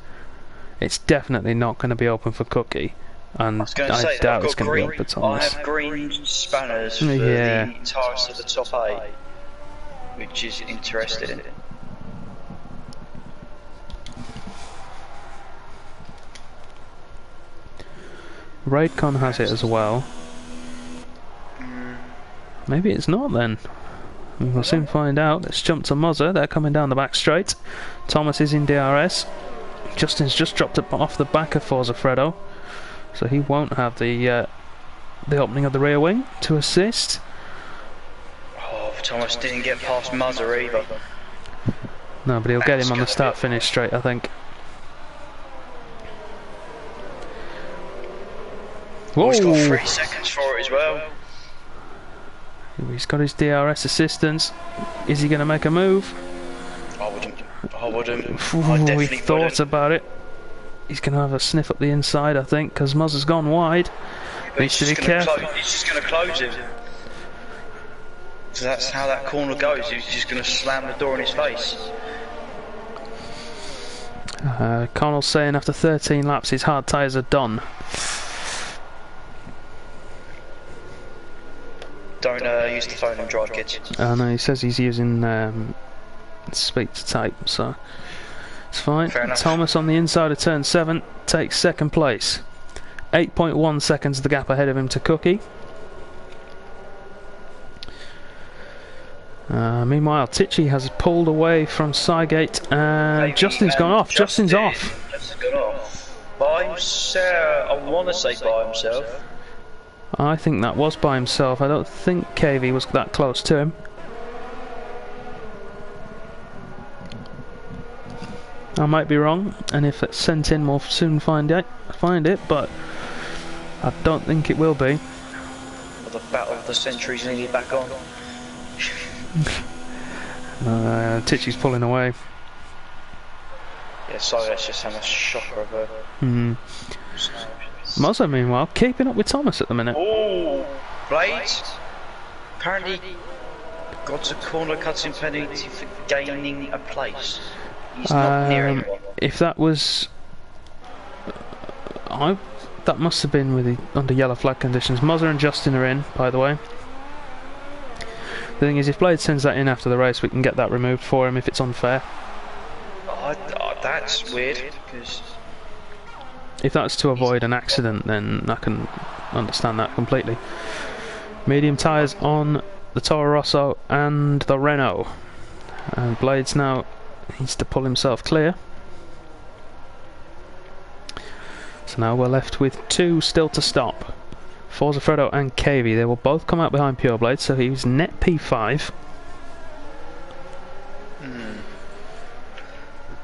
it's definitely not going to be open for Cookie, and I doubt it's going to be open for Thomas. I have green spanners for the tyres of the top 8, which is interesting. Raidcon has it as well. Maybe it's not then. We'll soon find out. Let's jump to Mozza. They're coming down the back straight. Thomas is in DRS. Justin's just dropped it off the back of Forza Fredo, so he won't have the opening of the rear wing to assist. Oh, Thomas didn't get past Mozza either. No, but he'll get him on the start-finish straight, I think. Oh, he's got 3 seconds for it as well. He's got his DRS assistance. Is he going to make a move? I wouldn't. I We thought about it. He's going to have a sniff up the inside, I think, because Muzz has gone wide. Needs to be careful. He's just going to close him. So that's how that corner goes. He's just going to slam the door in his face. Connell's saying after 13 laps his hard tyres are done. Don't use the phone and drive, kids. No, he says he's using speak to type, so it's fine. Thomas on the inside of turn 7 takes second place. 8.1 seconds the gap ahead of him to Cookie. Meanwhile, Tichy has pulled away from Cygate and Justin's gone off. Justin's off. Justin's gone off. By himself. I want to say by himself. I think that was by himself. I don't think KV was that close to him. I might be wrong, and if it's sent in, we'll soon find it. But I don't think it will be. Well, the battle of the century's nearly back on. Tichy's pulling away. Yeah, sorry, that's just having a shocker of a... Muzzo, meanwhile, keeping up with Thomas at the minute. Oh, Blades apparently got a corner cutting penalty for gaining a place. He's not near anyone. If that was... that must have been with the under yellow flag conditions. Muzzo and Justin are in, by the way. The thing is, if Blade sends that in after the race, we can get that removed for him if it's unfair. That's weird, because... If that's to avoid an accident, then I can understand that completely. Medium tyres on the Toro Rosso and the Renault. And Blades now needs to pull himself clear. So now we're left with 2 still to stop. Forza Fredo and KV, they will both come out behind Pure Blade, so he's net P5.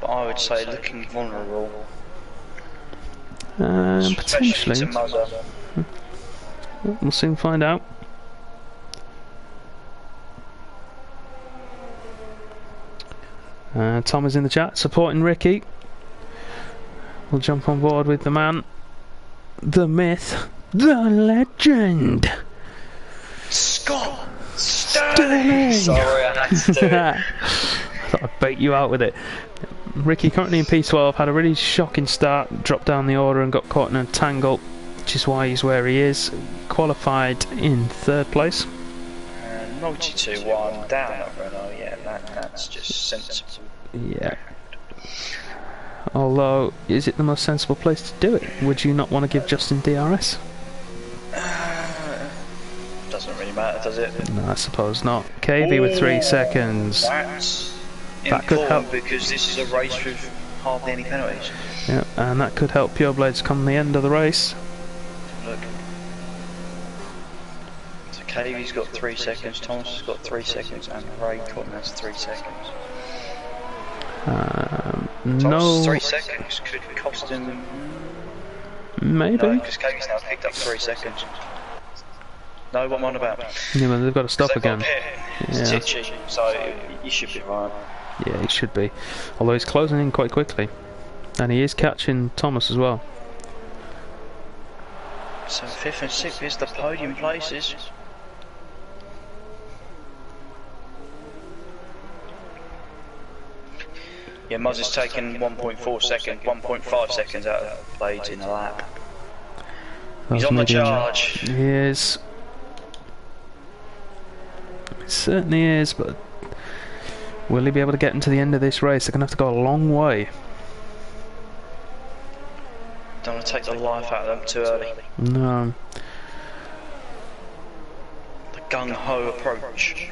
But I would say looking vulnerable. Potentially. We'll soon find out. Tom is in the chat supporting Ricky. We'll jump on board with the man, the myth, the legend, Scott Sterling. Sorry, I had to do it. I thought I'd bait you out with it. Ricky currently in P12, had a really shocking start, dropped down the order and got caught in a tangle, which is why he's where he is. Qualified in 3rd place. 92-1 down at Renault, yeah, that's just sensible. Yeah. Although, is it the most sensible place to do it? Would you not want to give Justin DRS? Doesn't really matter, does it? No, I suppose not. KV with 3 seconds. That could help, because this is a race with hardly any penalties. Yeah, and that could help Pure Blades come the end of the race. Look. So KV's got 3 seconds, Thomas has got 3 seconds, and Ray Cotton has 3 seconds. No. 3 seconds could cost him. Maybe. No, because KV's now picked up 3 seconds. No, what I'm on about. Yeah, but they've got to stop again. Yeah. Tichy, so he should be right. Yeah, he should be. Although he's closing in quite quickly. And he is catching Thomas as well. So 5th and 6th is the podium places. Yeah, Muzz is taking 1.4 seconds, 1.5 seconds out of Blades in a lap. He's on the charge. He is. It certainly is, but will he be able to get into the end of this race? They're going to have to go a long way. Don't want to take the life out of them too early. No. The gung-ho approach.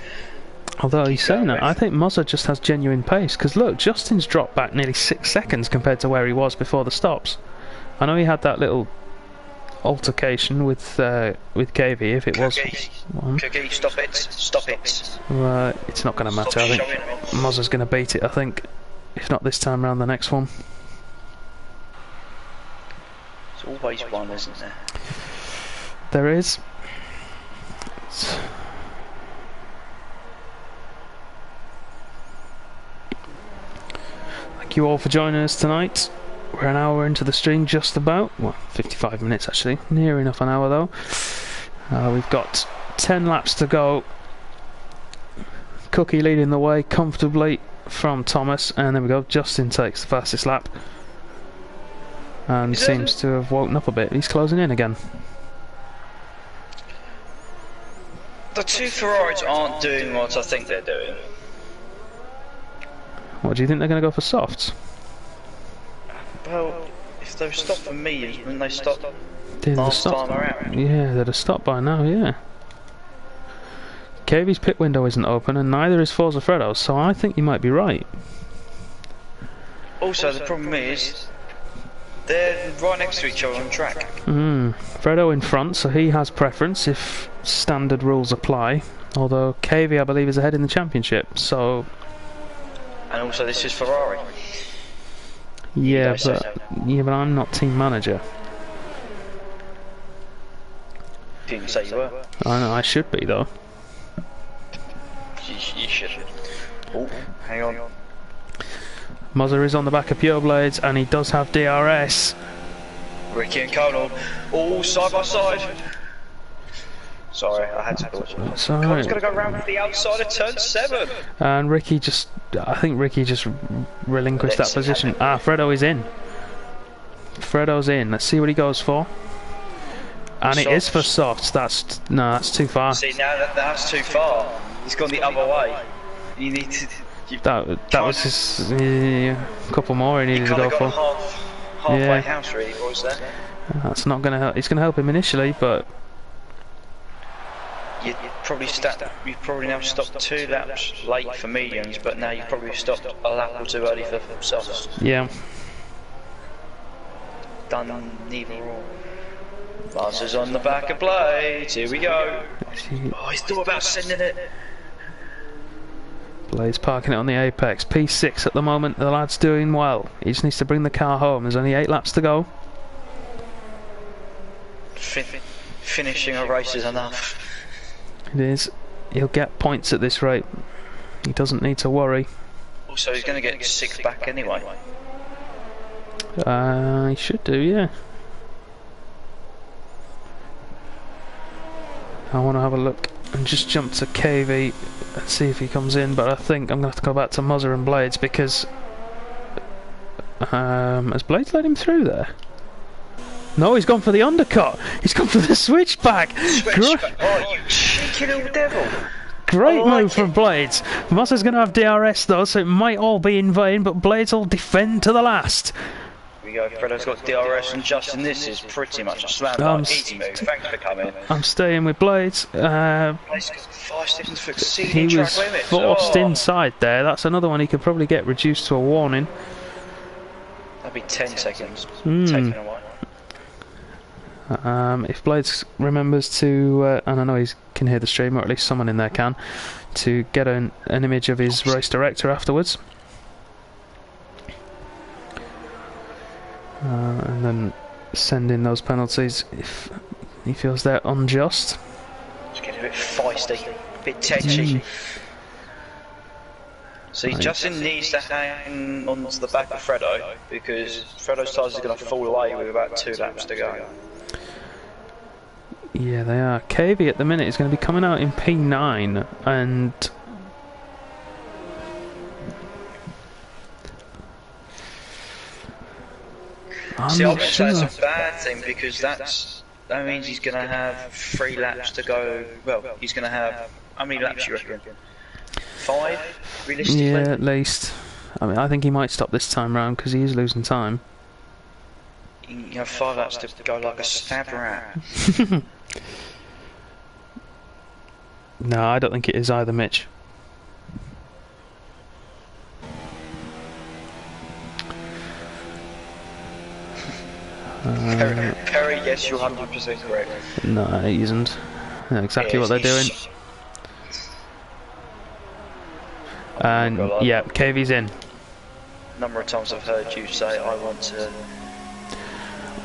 Although he's saying that, I think Muzza just has genuine pace, because look, Justin's dropped back nearly 6 seconds compared to where he was before the stops. I know he had that little altercation with KV, if it was one. Cookie, stop it, stop it. It's not going to matter, I think Muzza's going to beat it, I think. If not this time round, the next one. There's always one, isn't there? There is. Thank you all for joining us tonight. We're an hour into the stream, just about. Well, 55 minutes actually. Near enough an hour though. We've got 10 laps to go. Cookie leading the way comfortably from Thomas, and there we go. Justin takes the fastest lap and seems to have woken up a bit. He's closing in again. The two Ferraris aren't doing what I think they're doing. What do you think they're going to go for softs? Well, if they stopped for me, when they stopped They'd last time around. Yeah, they'd have stopped by now, yeah. KV's pit window isn't open, and neither is Forza Fredo's, so I think you might be right. Also, the problem is, they're right next to each other on track. Fredo in front, so he has preference if standard rules apply. Although KV, I believe, is ahead in the championship, so... And also, this is Ferrari. Yeah, but I'm not team manager. Didn't say you were. I know, I should be, though. You should. Oh, hang on. Mozza is on the back of Pure Blades, and he does have DRS. Ricky and Conal, all side by side. Sorry, I had to pause. It's alright. Conal's going to go round to the outside of turn 7. And Ricky just... I think Ricky just relinquished that position. Ah, Fredo is in. Fredo's in. Let's see what he goes for. And it is for softs. That's too far. See, now that's too far. He's gone the other way. You need to... That was just a couple more he needed to go for. Halfway house really, was there? That's not going to help. It's going to help him initially, but you've probably now stopped 2 laps late for mediums, but now you've probably stopped a lap or 2 early for softs. Yeah. Done neither or. Lancer's on the back of Blades. Here we go. Oh, he's thought about sending it. Blades parking it on the apex. P6 at the moment. The lad's doing well. He just needs to bring the car home. There's only 8 laps to go. Finishing a race is enough. It is. He'll get points at this rate. He doesn't need to worry. Also, he's going to get 6 back anyway. He should do, yeah. I want to have a look and just jump to KV and see if he comes in, but I think I'm going to have to go back to Mozza and Blades because has Blades let him through there? No, he's gone for the undercut. He's gone for the switchback. Oh, you cheeky little devil. Great move from Blades. Mozza's going to have DRS though, so it might all be in vain, but Blades will defend to the last. Here we go, Fredo's got DRS, and Justin, this is pretty much a slam dunk. Easy move, thanks for coming. I'm staying with Blades. Blades got 5 seconds for exceeding he track was limits. forced inside there. That's another one he could probably get reduced to a warning. That'd be 10 seconds. Taking a while. If Blades remembers to, and I know he can hear the stream, or at least someone in there can, to get an image of his race director afterwards. And then send in those penalties if he feels they're unjust. It's getting a bit feisty, a bit tetchy. See, Justin needs to hang on to the back of Fredo because Fredo's tyres are going to fall away with about 2 laps to go. Yeah, they are. KV at the minute is going to be coming out in P9 and... See, I'm saying it's a bad thing because that means he's going to have 3 laps to go. Well, he's going to have, how many laps you reckon? 5, realistically? Yeah, at least. I mean, I think he might stop this time round because he is losing time. You have 5 laps to go like a stabbed rat. No, I don't think it is either, Mitch. Perry, yes, you're 100% correct. No, he isn't. I know exactly what they're doing. And yeah, KV's in. Number of times I've heard you say, I want to...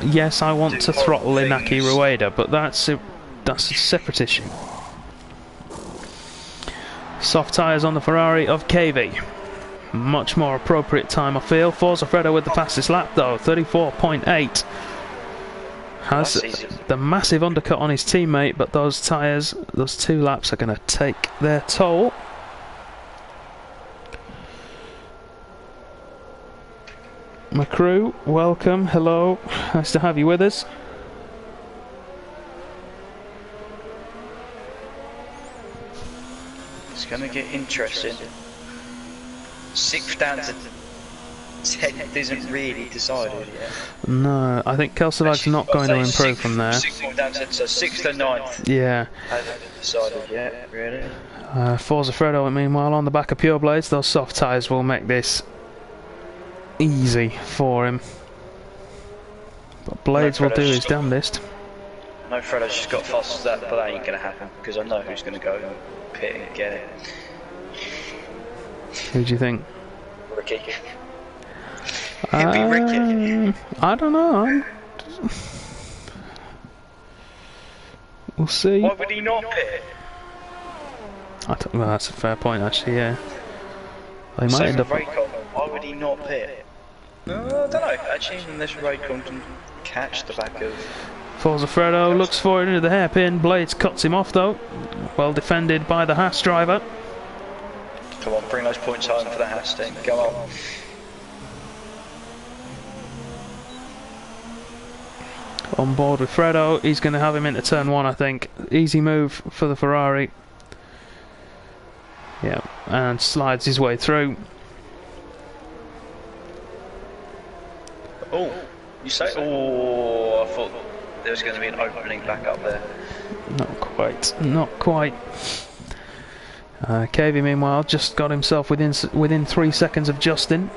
Yes, I want to throttle Inaki Rueda, but that's a separate issue. Soft tyres on the Ferrari of KV. much more appropriate time, I feel. Forza Fredo with the fastest lap though, 34.8. Has the massive undercut on his teammate, but those tyres, those 2 laps are going to take their toll. My crew, welcome, hello, nice to have you with us. It's going to get interesting. 6th down to 10th isn't really decided yet. No, I think Kelsevag's not going to improve from there. 6th down to 6th to 9th. Yeah. Hasn't decided yet, really. Forza Fredo, meanwhile, on the back of Pure Blades, those soft tyres will make this easy for him. But Blades will do his damnedest. No, Fredo's just got fast as that, but that ain't going to happen, because I know who's going to go and pit and get it. Who do you think? Ricky. It'd be Ricky. I don't know. We'll see. Why would he not pit? Well, that's a fair point, actually, yeah. They might Same end up. with Raycon. Why would he not pit? I don't know. Actually, unless Raycon can catch the back of. Forza Fredo looks forward into the hairpin. Blades cuts him off though. Well defended by the Haas driver. Come on, bring those points home for the Haas team. Come on. On board with Fredo. He's going to have him into turn 1, I think. Easy move for the Ferrari. Yeah, and slides his way through. Oh, you say? Oh, I thought there was going to be an opening back up there. Not quite. Not quite. KV, meanwhile, just got himself within 3 seconds of Justin.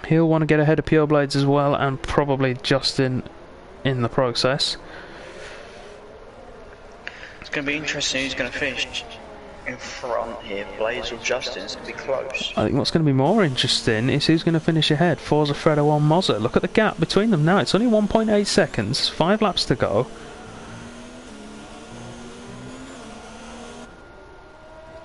He'll want to get ahead of Pure Blades as well, and probably Justin in the process. It's going to be interesting who's going to finish in front here, Blades or Justin. It's going to be close. I think what's going to be more interesting is who's going to finish ahead. Forza Fredo or Mozza. Look at the gap between them now. It's only 1.8 seconds, 5 laps to go.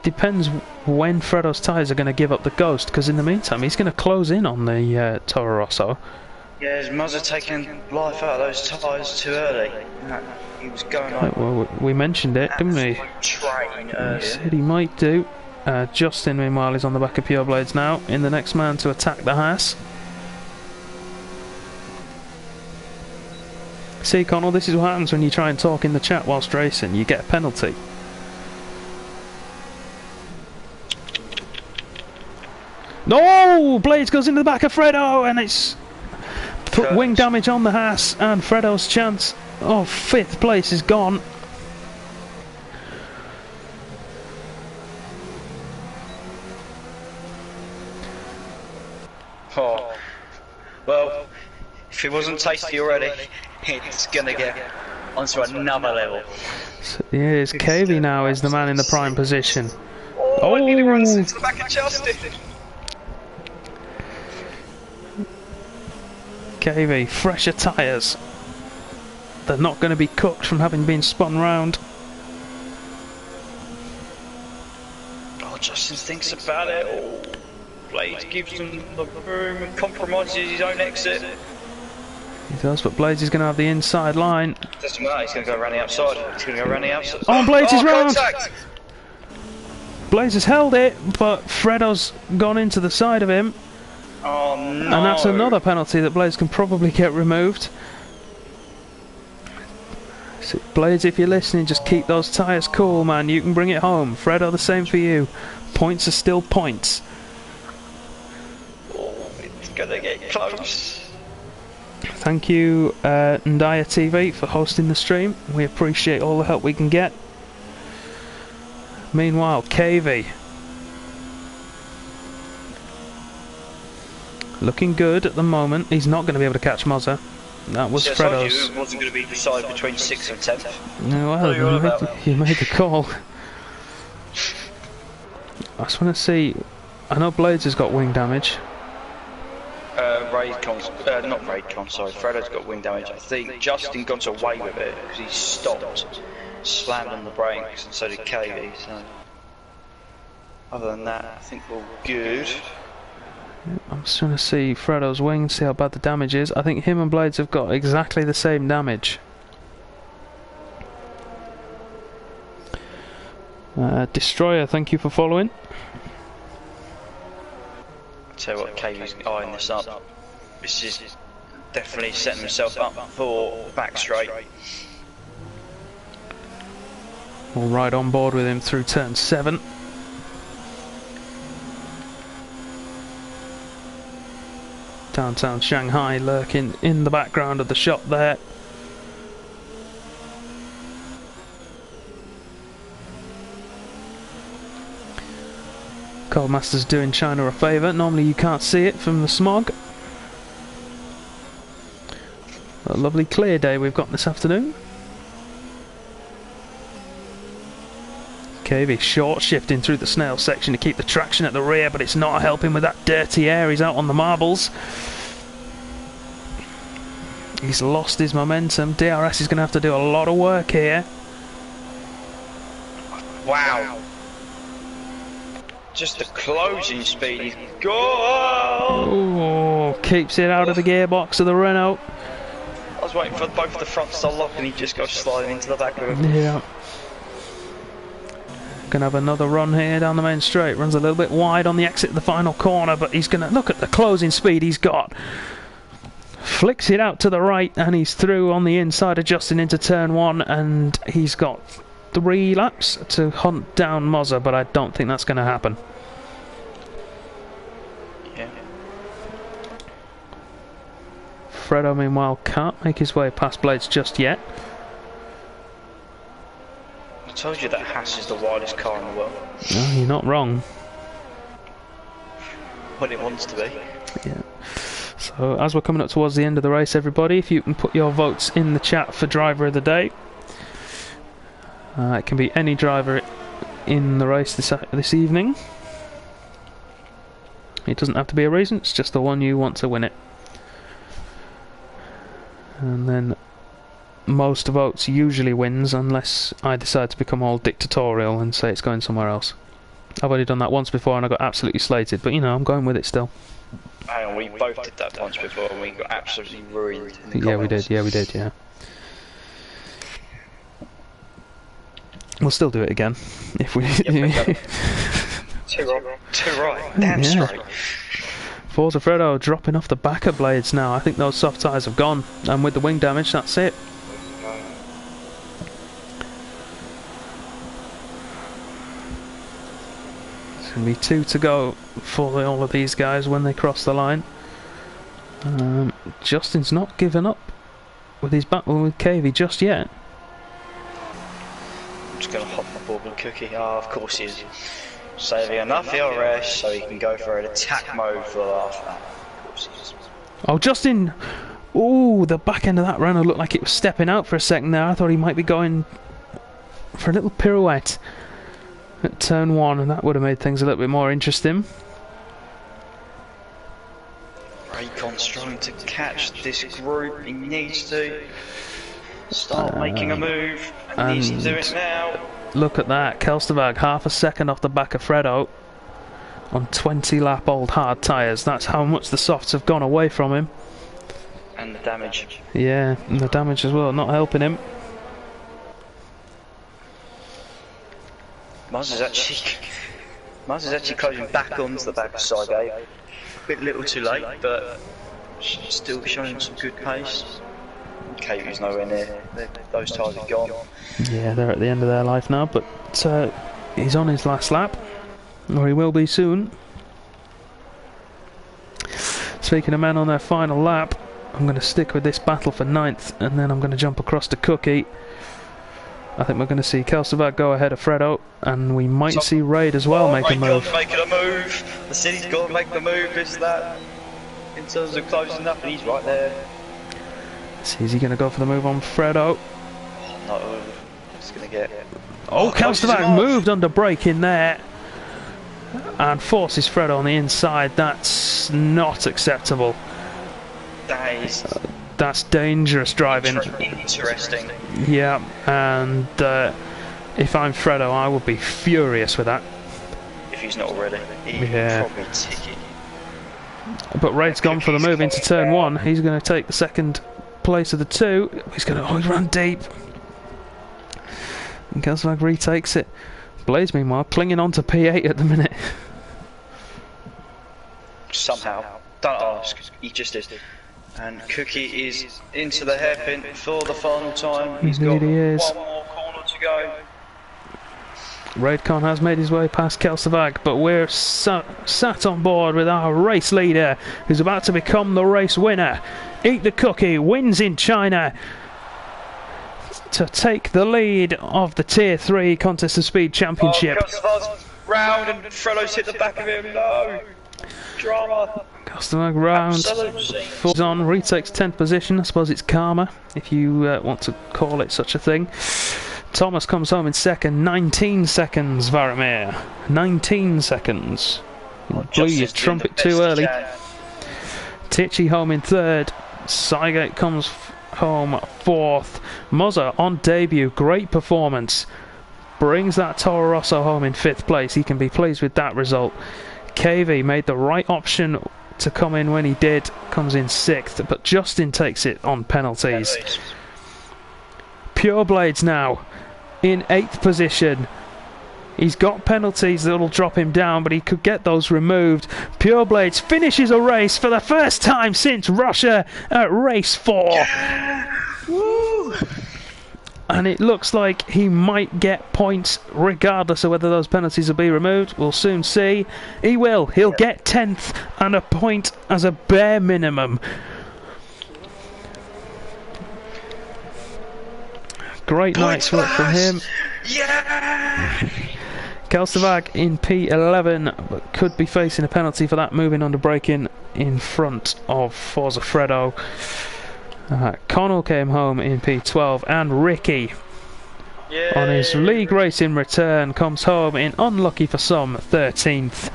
Depends when Fredo's tyres are going to give up the ghost, because in the meantime he's going to close in on the Toro Rosso. Yeah, his Mozza taking life out of those tyres too early. He was going like well, we mentioned it, didn't we? Train earlier. He said he might do. Justin, meanwhile, is on the back of Pure Blades now, in the next man to attack the Haas. See, Connell, this is what happens when you try and talk in the chat whilst racing. You get a penalty. No! Blades goes into the back of Fredo, and it's put wing damage on the Haas, and Fredo's chance of 5th place is gone. Oh, well, if it wasn't tasty already, it's gonna get onto another level. So, yes, KV now is the man in the prime position. Oh, nearly runs into the back of Justin. KV, fresher tyres. They're not going to be cooked from having been spun round. Oh, Justin thinks about it. Oh, Blades gives him the room and compromises his own exit. He does, but Blades is going to have the inside line. Doesn't matter, he's going to go around the outside. He's going to go around the outside. Oh, Blades is round! Contact. Blades has held it, but Fredo's gone into the side of him. Oh no! And that's another penalty that Blades can probably get removed. So Blades, if you're listening, just keep those tyres cool, man. You can bring it home. Fredo, the same for you. Points are still points. Oh, it's gonna get close. Thank you, Ndaya TV, for hosting the stream. We appreciate all the help we can get. Meanwhile, KV. Looking good at the moment. He's not going to be able to catch Mozza. That was Fredo's. It wasn't going to be decided between 6th and 10th. No, well, you made the call. I just want to see. I know Blades has got wing damage. Not Raycon, sorry. Fredo's got wing damage. I think Justin got away with it because he stopped, slammed on the brakes, and so did KV. So, other than that, I think we're all good. I'm just trying to see Fredo's wing, see how bad the damage is. I think him and Blades have got exactly the same damage. Destroyer, thank you for following. Tell you what, KV's eyeing this up. This is definitely setting himself up for back straight. We'll ride on board with him through turn 7. Downtown Shanghai lurking in the background of the shot there. Coldmaster's doing China a favour. Normally you can't see it from the smog. A lovely clear day we've got this afternoon. KV short shifting through the snail section to keep the traction at the rear, but it's not helping with that dirty air. He's out on the marbles. He's lost his momentum. DRS is going to have to do a lot of work here. Wow. Just the closing speed he's got. Oh, keeps it out of the gearbox of the Renault. I was waiting for both the fronts to lock and he just goes sliding into the back of him. Yeah. Gonna have another run here down the main straight. Runs a little bit wide on the exit of the final corner, but he's gonna look at the closing speed he's got. Flicks it out to the right and he's through on the inside, adjusting into turn 1, and he's got 3 laps to hunt down Mozza, but I don't think that's going to happen. Yeah. Fredo, meanwhile, can't make his way past Blades just yet. I told you that Haas is the wildest car in the world. No, you're not wrong. What it wants to be. Yeah. So, as we're coming up towards the end of the race, everybody, if you can put your votes in the chat for driver of the day. It can be any driver in the race this evening. It doesn't have to be a reason, it's just the one you want to win it. And then most votes usually wins, unless I decide to become all dictatorial and say it's going somewhere else. I've already done that once before and I got absolutely slated, but you know, I'm going with it still. Hang on, we both did that once before and we got absolutely ruined in the comments. Yeah, we did, yeah. We'll still do it again if we. Too right. Damn straight. Forza Fredo dropping off the back of Blades now. I think those soft tyres have gone, and with the wing damage, that's it. It's going to be 2 to go for all of these guys when they cross the line. Justin's not given up with his battle with KV just yet. I'm just going to hop on board with Cookie. Oh, of course he is. Saving enough ERS so he can go for an attack mode for the last lap. Of course he is. Oh, Justin! Ooh, the back end of that Renault looked like it was stepping out for a second there. I thought he might be going for a little pirouette at turn 1, and that would have made things a little bit more interesting. Raycon's trying to catch this group. He needs to start making a move, and he needs to do it now. Look at that, Kelsterberg half a second off the back of Fredo on 20 lap old hard tyres. That's how much the softs have gone away from him. And the damage. Yeah, and the damage as well, not helping him. Muzz is actually closing back onto the back of Side-A. A bit little too late, but still showing some good pace. KV's nowhere near. Those tyres are gone. Yeah, they're at the end of their life now, but he's on his last lap, or he will be soon. Speaking of men on their final lap, I'm going to stick with this battle for 9th, and then I'm going to jump across to Cookie. I think we're going to see Kelsterberg go ahead of Fredo, and we might see Raid as well make a move. Making a move. The city's got to make the move, is that? In terms of closing up, and he's right there. So is he going to go for the move on Fredo? No, he's going to get... Oh, Kelsterberg moved under brake in there and forces Fredo on the inside. That's not acceptable. That's dangerous driving. Interesting. Yeah, and if I'm Fredo, I would be furious with that. If he's not already, he's probably ticking. But Raid's gone for the move into turn 1. He's going to take the second place of the 2. He's going to... Oh, he ran deep. And Kelsvag retakes it. Blades, meanwhile, clinging on to P8 at the minute. Somehow. Don't ask. He just did. And Cookie is into the hairpin for the final time. He's got one more corner to go. Raidcon has made his way past Kelsvag, but we're sat on board with our race leader, who's about to become the race winner. Eat the Cookie wins in China to take the lead of the Tier 3 Contest of Speed Championship. Kelsvag's round and Fredo's hit the back of him. No! Drama. Kelsvag round. Falls on, retakes 10th position. I suppose it's karma, if you want to call it such a thing. Thomas comes home in second, 19 seconds, Varamir. 19 seconds. You blew your trumpet too early. Tichy home in third. Cygate comes home fourth. Muzza on debut, great performance. Brings that Toro Rosso home in 5th place. He can be pleased with that result. KV made the right option to come in when he did. Comes in 6th, but Justin takes it on penalties. Pure Blades now in 8th position. He's got penalties that'll drop him down, but he could get those removed. Pure Blades finishes a race for the first time since Russia at race 4. Yeah. Woo. And it looks like he might get points regardless of whether those penalties will be removed. We'll soon see. He will. He'll get 10th and a point as a bare minimum. Great night's work from him. Yeah! Kelsvag in P11, but could be facing a penalty for that, moving under braking in front of Forza Fredo. Connell came home in P12, and Ricky, on his league race in return, comes home in, unlucky for some, 13th.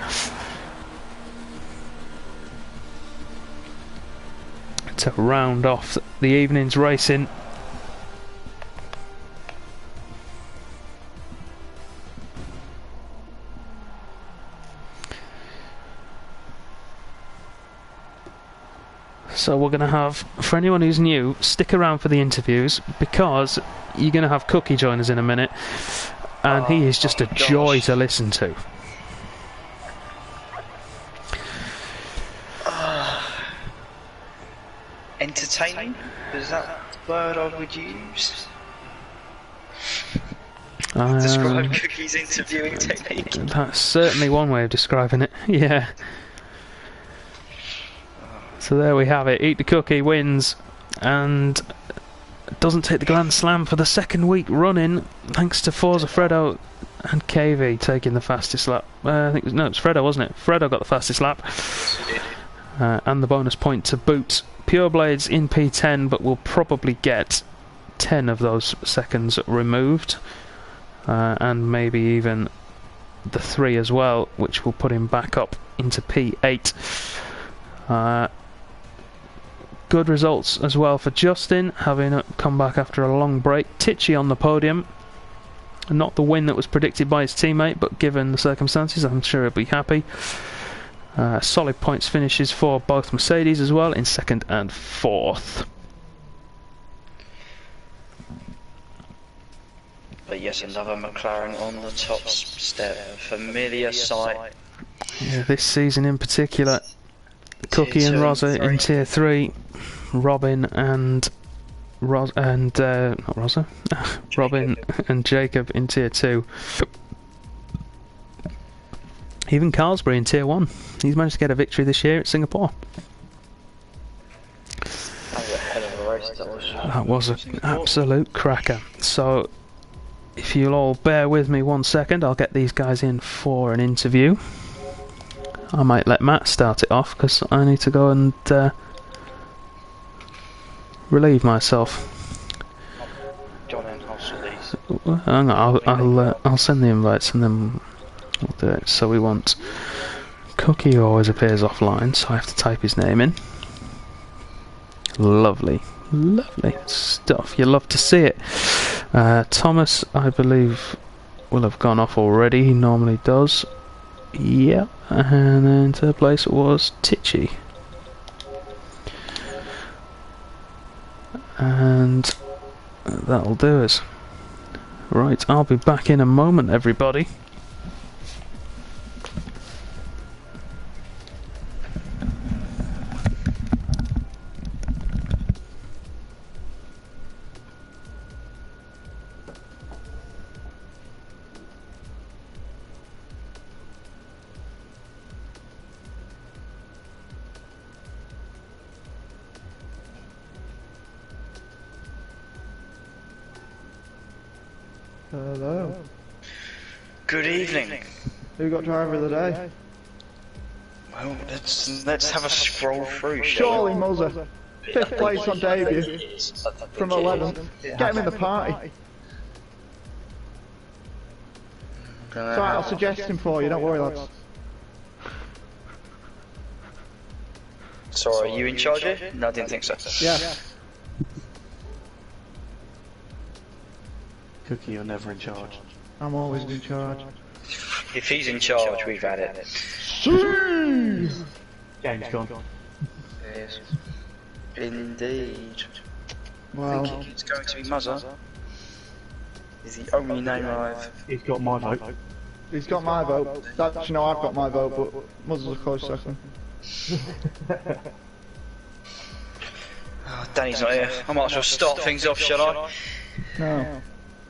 To round off the evening's racing. So we're going to have, for anyone who's new, stick around for the interviews, because you're going to have Cookie join us in a minute, and he is just a joy to listen to. Entertaining? Is that the word I would use? Describe Cookie's interviewing technique. That's certainly one way of describing it, yeah. So there we have it. Eat the Cookie wins and doesn't take the Grand Slam for the second week running, thanks to Forza Fredo and KV taking the fastest lap. I think it was Fredo, wasn't it? Fredo got the fastest lap, and the bonus point to boot. Pure Blades in P10, but will probably get 10 of those seconds removed, and maybe even the 3 as well, which will put him back up into P8. Good results as well for Justin, having come back after a long break. Tichy on the podium. Not the win that was predicted by his teammate, but given the circumstances, I'm sure he'll be happy. Solid points finishes for both Mercedes as well, in 2nd and 4th. But yes, another McLaren on the top step. Familiar sight. Yeah, this season in particular. Cookie and Rosa in Tier 3, Robin and not Rosa, Robin and Jacob in Tier 2. Even Carlsbury in Tier 1. He's managed to get a victory this year at Singapore. That was a hell of a race, that was. That was an absolute cracker. So, if you'll all bear with me 1 second, I'll get these guys in for an interview. I might let Matt start it off because I need to go and relieve myself. John and these. Hang on, I'll send the invites and then we'll do it. So we want Cookie, who always appears offline, so I have to type his name in. Lovely, lovely stuff. You love to see it. Thomas, I believe, will have gone off already. He normally does. Yeah, and then third place was Tichy. And that'll do us. Right, I'll be back in a moment, everybody. Hello. Good evening. Who got driver of the day? Well, let's have a scroll through, shall Surely Muzzer. 5th place on debut. From 11th. Get him in the party. Sorry, I'll suggest him for you, don't worry lads. Sorry, are you in charge here? No, I didn't think so. Yeah. Cookie, you're never in charge. I'm always in charge. If he's in charge, we've had it. Game's gone. Yes. Indeed. Well, I think it's going to be Muzzer. He's the only name I've... He's got my vote. he's got my vote. Actually, no, I've got my vote, but Muzzer's a close second. Oh, Danny's not here. I might as well start things off, shall I? No.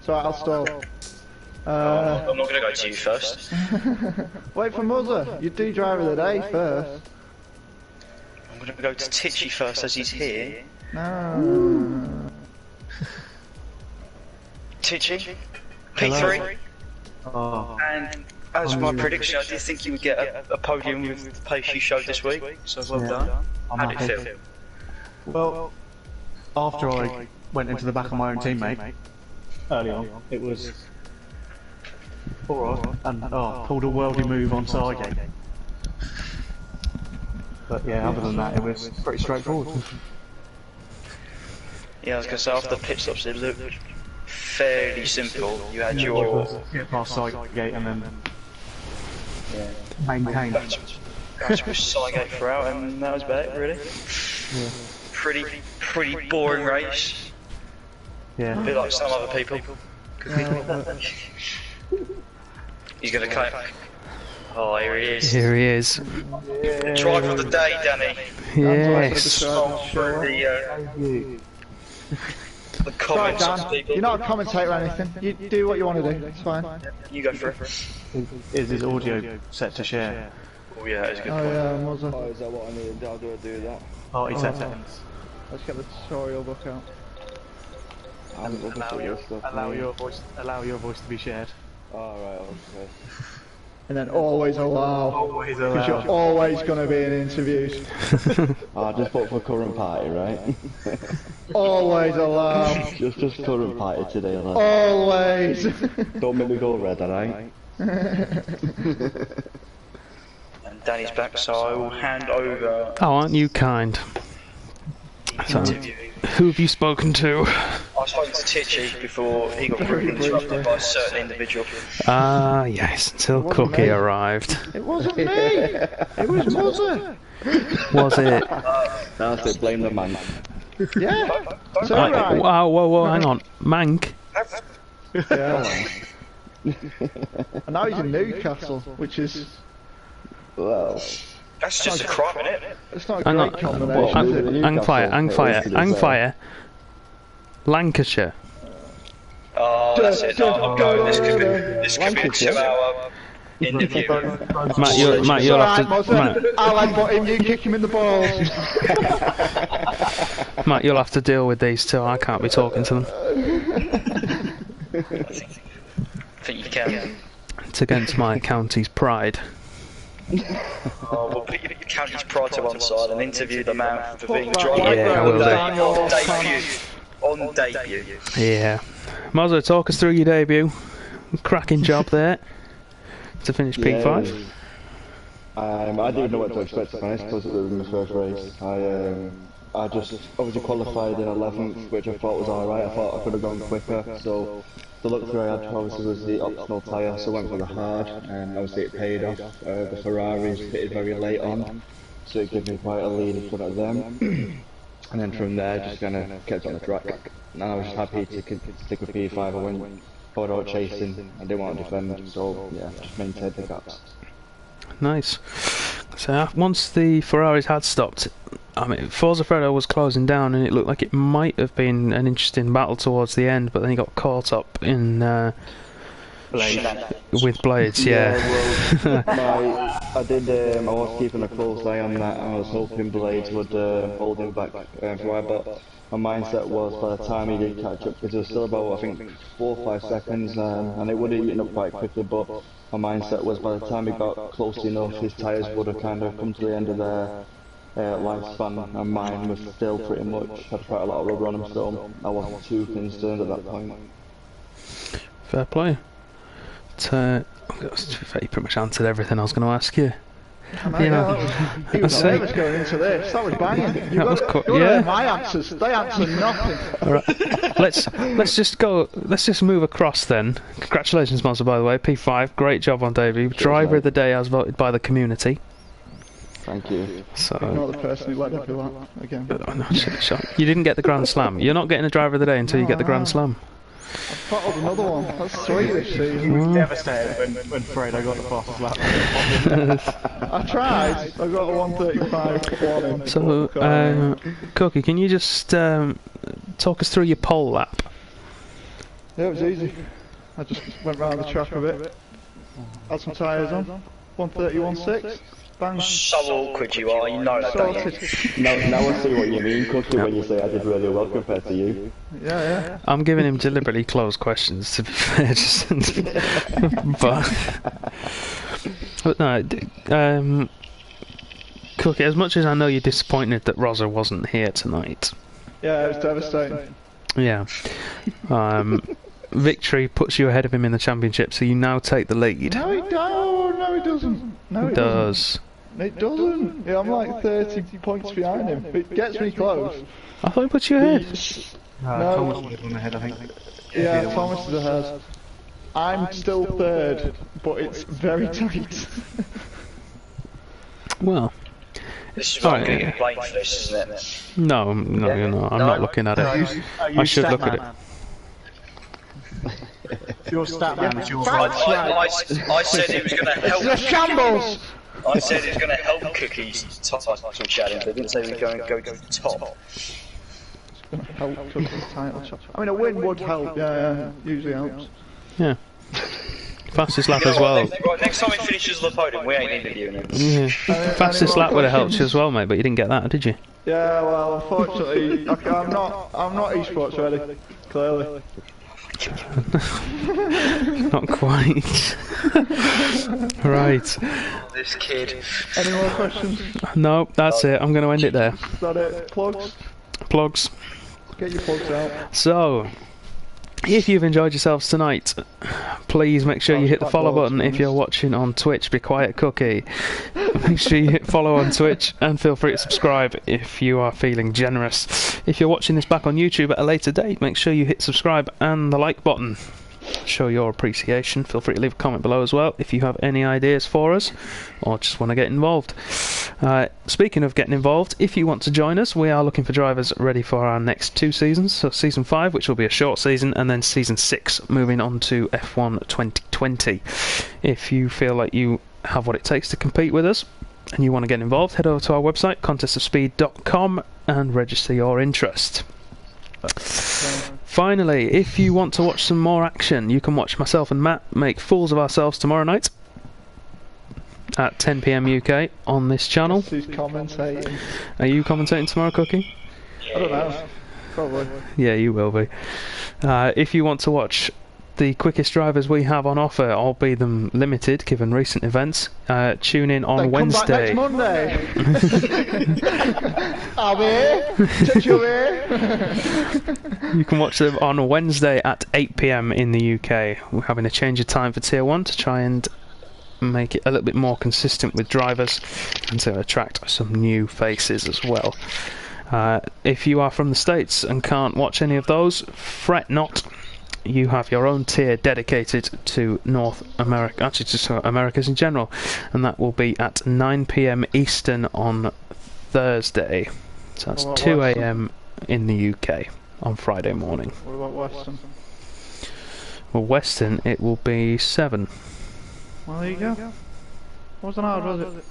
So I'll stall. I'm not going to go to you first. Wait for Muzzer. You do driver of the day first. I'm going to go to Tichy first as he's here. No. Tichy, P3. Oh. And as my prediction, I did think you would get a podium with the pace you showed this week. So well done. How did it feel? Well, after I went into the back of my own teammate early on, it was alright, and pulled a worldy move on Sargate. But yeah, other than that, it was pretty straightforward. Yeah, I was going to say, after the pit stops, it looked fairly simple. You had your... Get past Sargate and then maintain. That's with Sargate throughout, and that was about it, really. Yeah. Pretty boring race. Yeah. A bit like some other people. He's going to claim. Oh, here he is. Here he is. Driver of the day, Danny. Yes. Scroll through the comments Sorry, of Dan. people. You're not a commentator or anything. You do what you want to do. It's fine. You go for it. Is his audio set to share? Oh yeah, that's a good Oh point. yeah, Muzzer. Oh, is that what I need? How do I do that? Party settings. Let's get the tutorial book out. I haven't looked at your stuff. Allow your voice to be shared. Alright, okay. And then always allow. Always Because you're always going to be in interviews. I just put for current party, right? Always allow. just current party today, lad. Always. Don't make me go red, alright? And Danny's back, so I will hand over Oh, aren't you kind? the So- interview. Who have you spoken to? I spoke to Tichy before he got rudely interrupted by a certain individual. Ah, yes, until wasn't Cookie me. arrived. It wasn't me. It was Muzzer. Was it? That's it, blame the man. Yeah. It's Right, alright. wow, whoa, hang on. Mank? Yeah. And now he's in Newcastle, which is... Well, That's just a crime, isn't it? It's not a Hang great on. combination, is it? Angfire. Lancashire. Oh, that's it. No, I'm going. This could be a 2-hour interview. Matt, you'll have to. Muzzer. I'll headbutt him, you kick him in the balls. Matt, you'll have to deal with these two. I can't be talking to them. I think you can. It's against my county's pride. Oh, we'll put your county's pride to one side and interview the man for being Fuck driver. that. Yeah, I will do. On debut. Yeah. Mozzo, talk us through your debut. Cracking job there. To finish P5. I didn't know what to expect, to be honest, because it was my first race. I just obviously qualified in 11th, which I thought was alright. I thought I could have gone quicker, so the luxury I had obviously was the optional tyre, so I went for the hard, and obviously it paid off. The Ferraris pitted very late on, so it gave me quite a lead in front of them. And then from there, just kind of kept on the track. And I was just happy to stick with P5. I went forward out chasing, I didn't want to defend, so yeah, just maintained the gaps. Nice. So once the Ferraris had stopped, I mean, Forza Freddo was closing down, and it looked like it might have been an interesting battle towards the end, but then he got caught up in with blades. Yeah. I was keeping a close eye on that, and I was hoping blades would hold him back for a while, but my mindset was by the time he did catch up, because it was still about, I think, 4 or 5 seconds, and it would have eaten up quite quickly, but my mindset was by the time he got close enough, his tyres would have kind of come to the end of their lifespan, and mine was still pretty much, had quite a lot of rubber on him, so I wasn't too concerned at that point. Fair play. But, you pretty much answered everything I was going to ask you. You know, he was nervous going into this. That was banging. Yeah. My answers, they answered nothing. All right. Let's just move across then. Congratulations, Monster, by the way. P5, great job on debut. Driver of the day as voted by the community. Thank you. So not the person who led everyone again. You didn't get the Grand Slam. You're not getting a driver of the day until you get the Grand Slam. I've bottled another one. That's 3 this season. He was devastated when Fredo got the fastest lap. I tried. I got a 135 one in. So, Cookie, can you just talk us through your pole lap? Yeah, it was easy. I just went round the track a bit. Had some tyres on. 131.6. Bang. So awkward you are, you know that, don't you? Now I see what you mean, Cookie, when you say I did really well compared to you. Yeah. I'm giving him deliberately closed questions, to be fair. But no, Cookie, as much as I know you're disappointed that Rosa wasn't here tonight. Yeah, it was devastating. Yeah. Victory puts you ahead of him in the championship, so you now take the lead. No, he doesn't. No, it does. It doesn't. Yeah, I'm like 30 points behind him. It gets me close. I thought he put you ahead. No, Thomas would have gone ahead, I think. Yeah, Thomas is ahead. I'm still 3rd, but it's very tight. Well. This is what I'm going to get blamed for this, isn't it? No, you're not. I'm not looking at it. I should look at it. Your stat man is your I said it was going to help. It's a shambles! I said it was going to help Cookie's title challenge. I didn't say it was going to go to the top. It's going to help Cookie's title challenge. I mean, a win would help, yeah, usually helps. Yeah. Fastest lap as well. Next time he finishes the podium, we ain't interviewing him. Yeah. Fastest lap would have helped you as well, mate, but you didn't get that, did you? Yeah, well, unfortunately, I'm not esports ready, clearly. Not quite. Right. This kid. Any more questions? No, that's it. I'm going to end it there. Is that it? Plugs? Plugs. Get your plugs out. So, if you've enjoyed yourselves tonight, please make sure you hit the follow button if you're watching on Twitch. Be quiet, Cookie. Make sure you hit follow on Twitch and feel free to subscribe if you are feeling generous. If you're watching this back on YouTube at a later date, make sure you hit subscribe and the like button. Show your appreciation. Feel free to leave a comment below as well if you have any ideas for us or just want to get involved. Speaking of getting involved, if you want to join us, we are looking for drivers ready for our next 2 seasons. So Season 5, which will be a short season, and then Season 6, moving on to F1 2020. If you feel like you have what it takes to compete with us and you want to get involved, head over to our website, contestofspeed.com, and register your interest. Finally, if you want to watch some more action, you can watch myself and Matt make fools of ourselves tomorrow night at 10 PM UK on this channel. Who's commentating? Are you commentating tomorrow, Cookie? I don't know. Probably. Yeah, you will be. If you want to watch the quickest drivers we have on offer, albeit them limited given recent events, tune in on then Wednesday. Come back next Monday. I'll be here. Touch you here. You can watch them on Wednesday at 8 PM in the UK. We're having a change of time for Tier 1 to try and make it a little bit more consistent with drivers and to attract some new faces as well. If you are from the States and can't watch any of those, fret not. you have your own tier dedicated to North America, actually just Americas in general, and that will be at 9 PM Eastern on Thursday. So that's 2 AM in the UK on Friday morning. What about Western? Well, Western, it will be 7. Well, there you go. Wasn't hard, was it?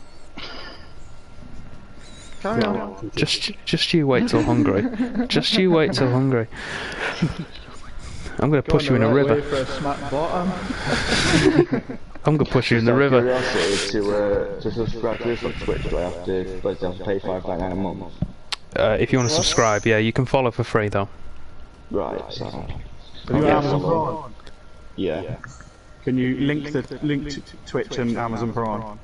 Carry on. Just you wait till hungry. Just you wait till hungry. I'm going to push you in a river. For a smack bottom. I'm going to push you in the river. To subscribe to this on Twitch, do I have to pay $5.99 a month? If you want to subscribe, yeah, you can follow for free though. Right, so... Have you Amazon Prime? Yeah. Can you link to Twitch and Amazon Prime?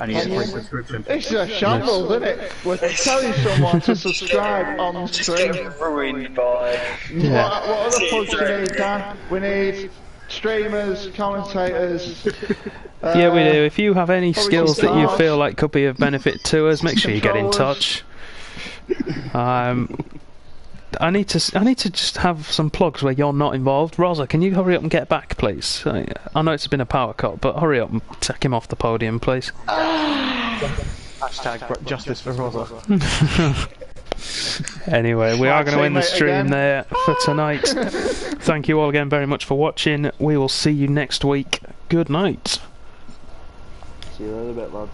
And you get a free subscription. It's a shambles, isn't it? We're telling someone to subscribe on stream. Ruined by... What other plugs do we need, Dan? We need streamers, commentators... yeah, we do. If you have any skills that you stars. feel like could be of benefit to us, make sure you get in touch. I need to just have some plugs where you're not involved. Rosa, can you hurry up and get back, please? I know it's been a power cut, but hurry up and take him off the podium, please. Hashtag justice for Rosa. Anyway, we are going to end the stream there for tonight. Thank you all again very much for watching. We will see you next week. Good night. See you later, lads.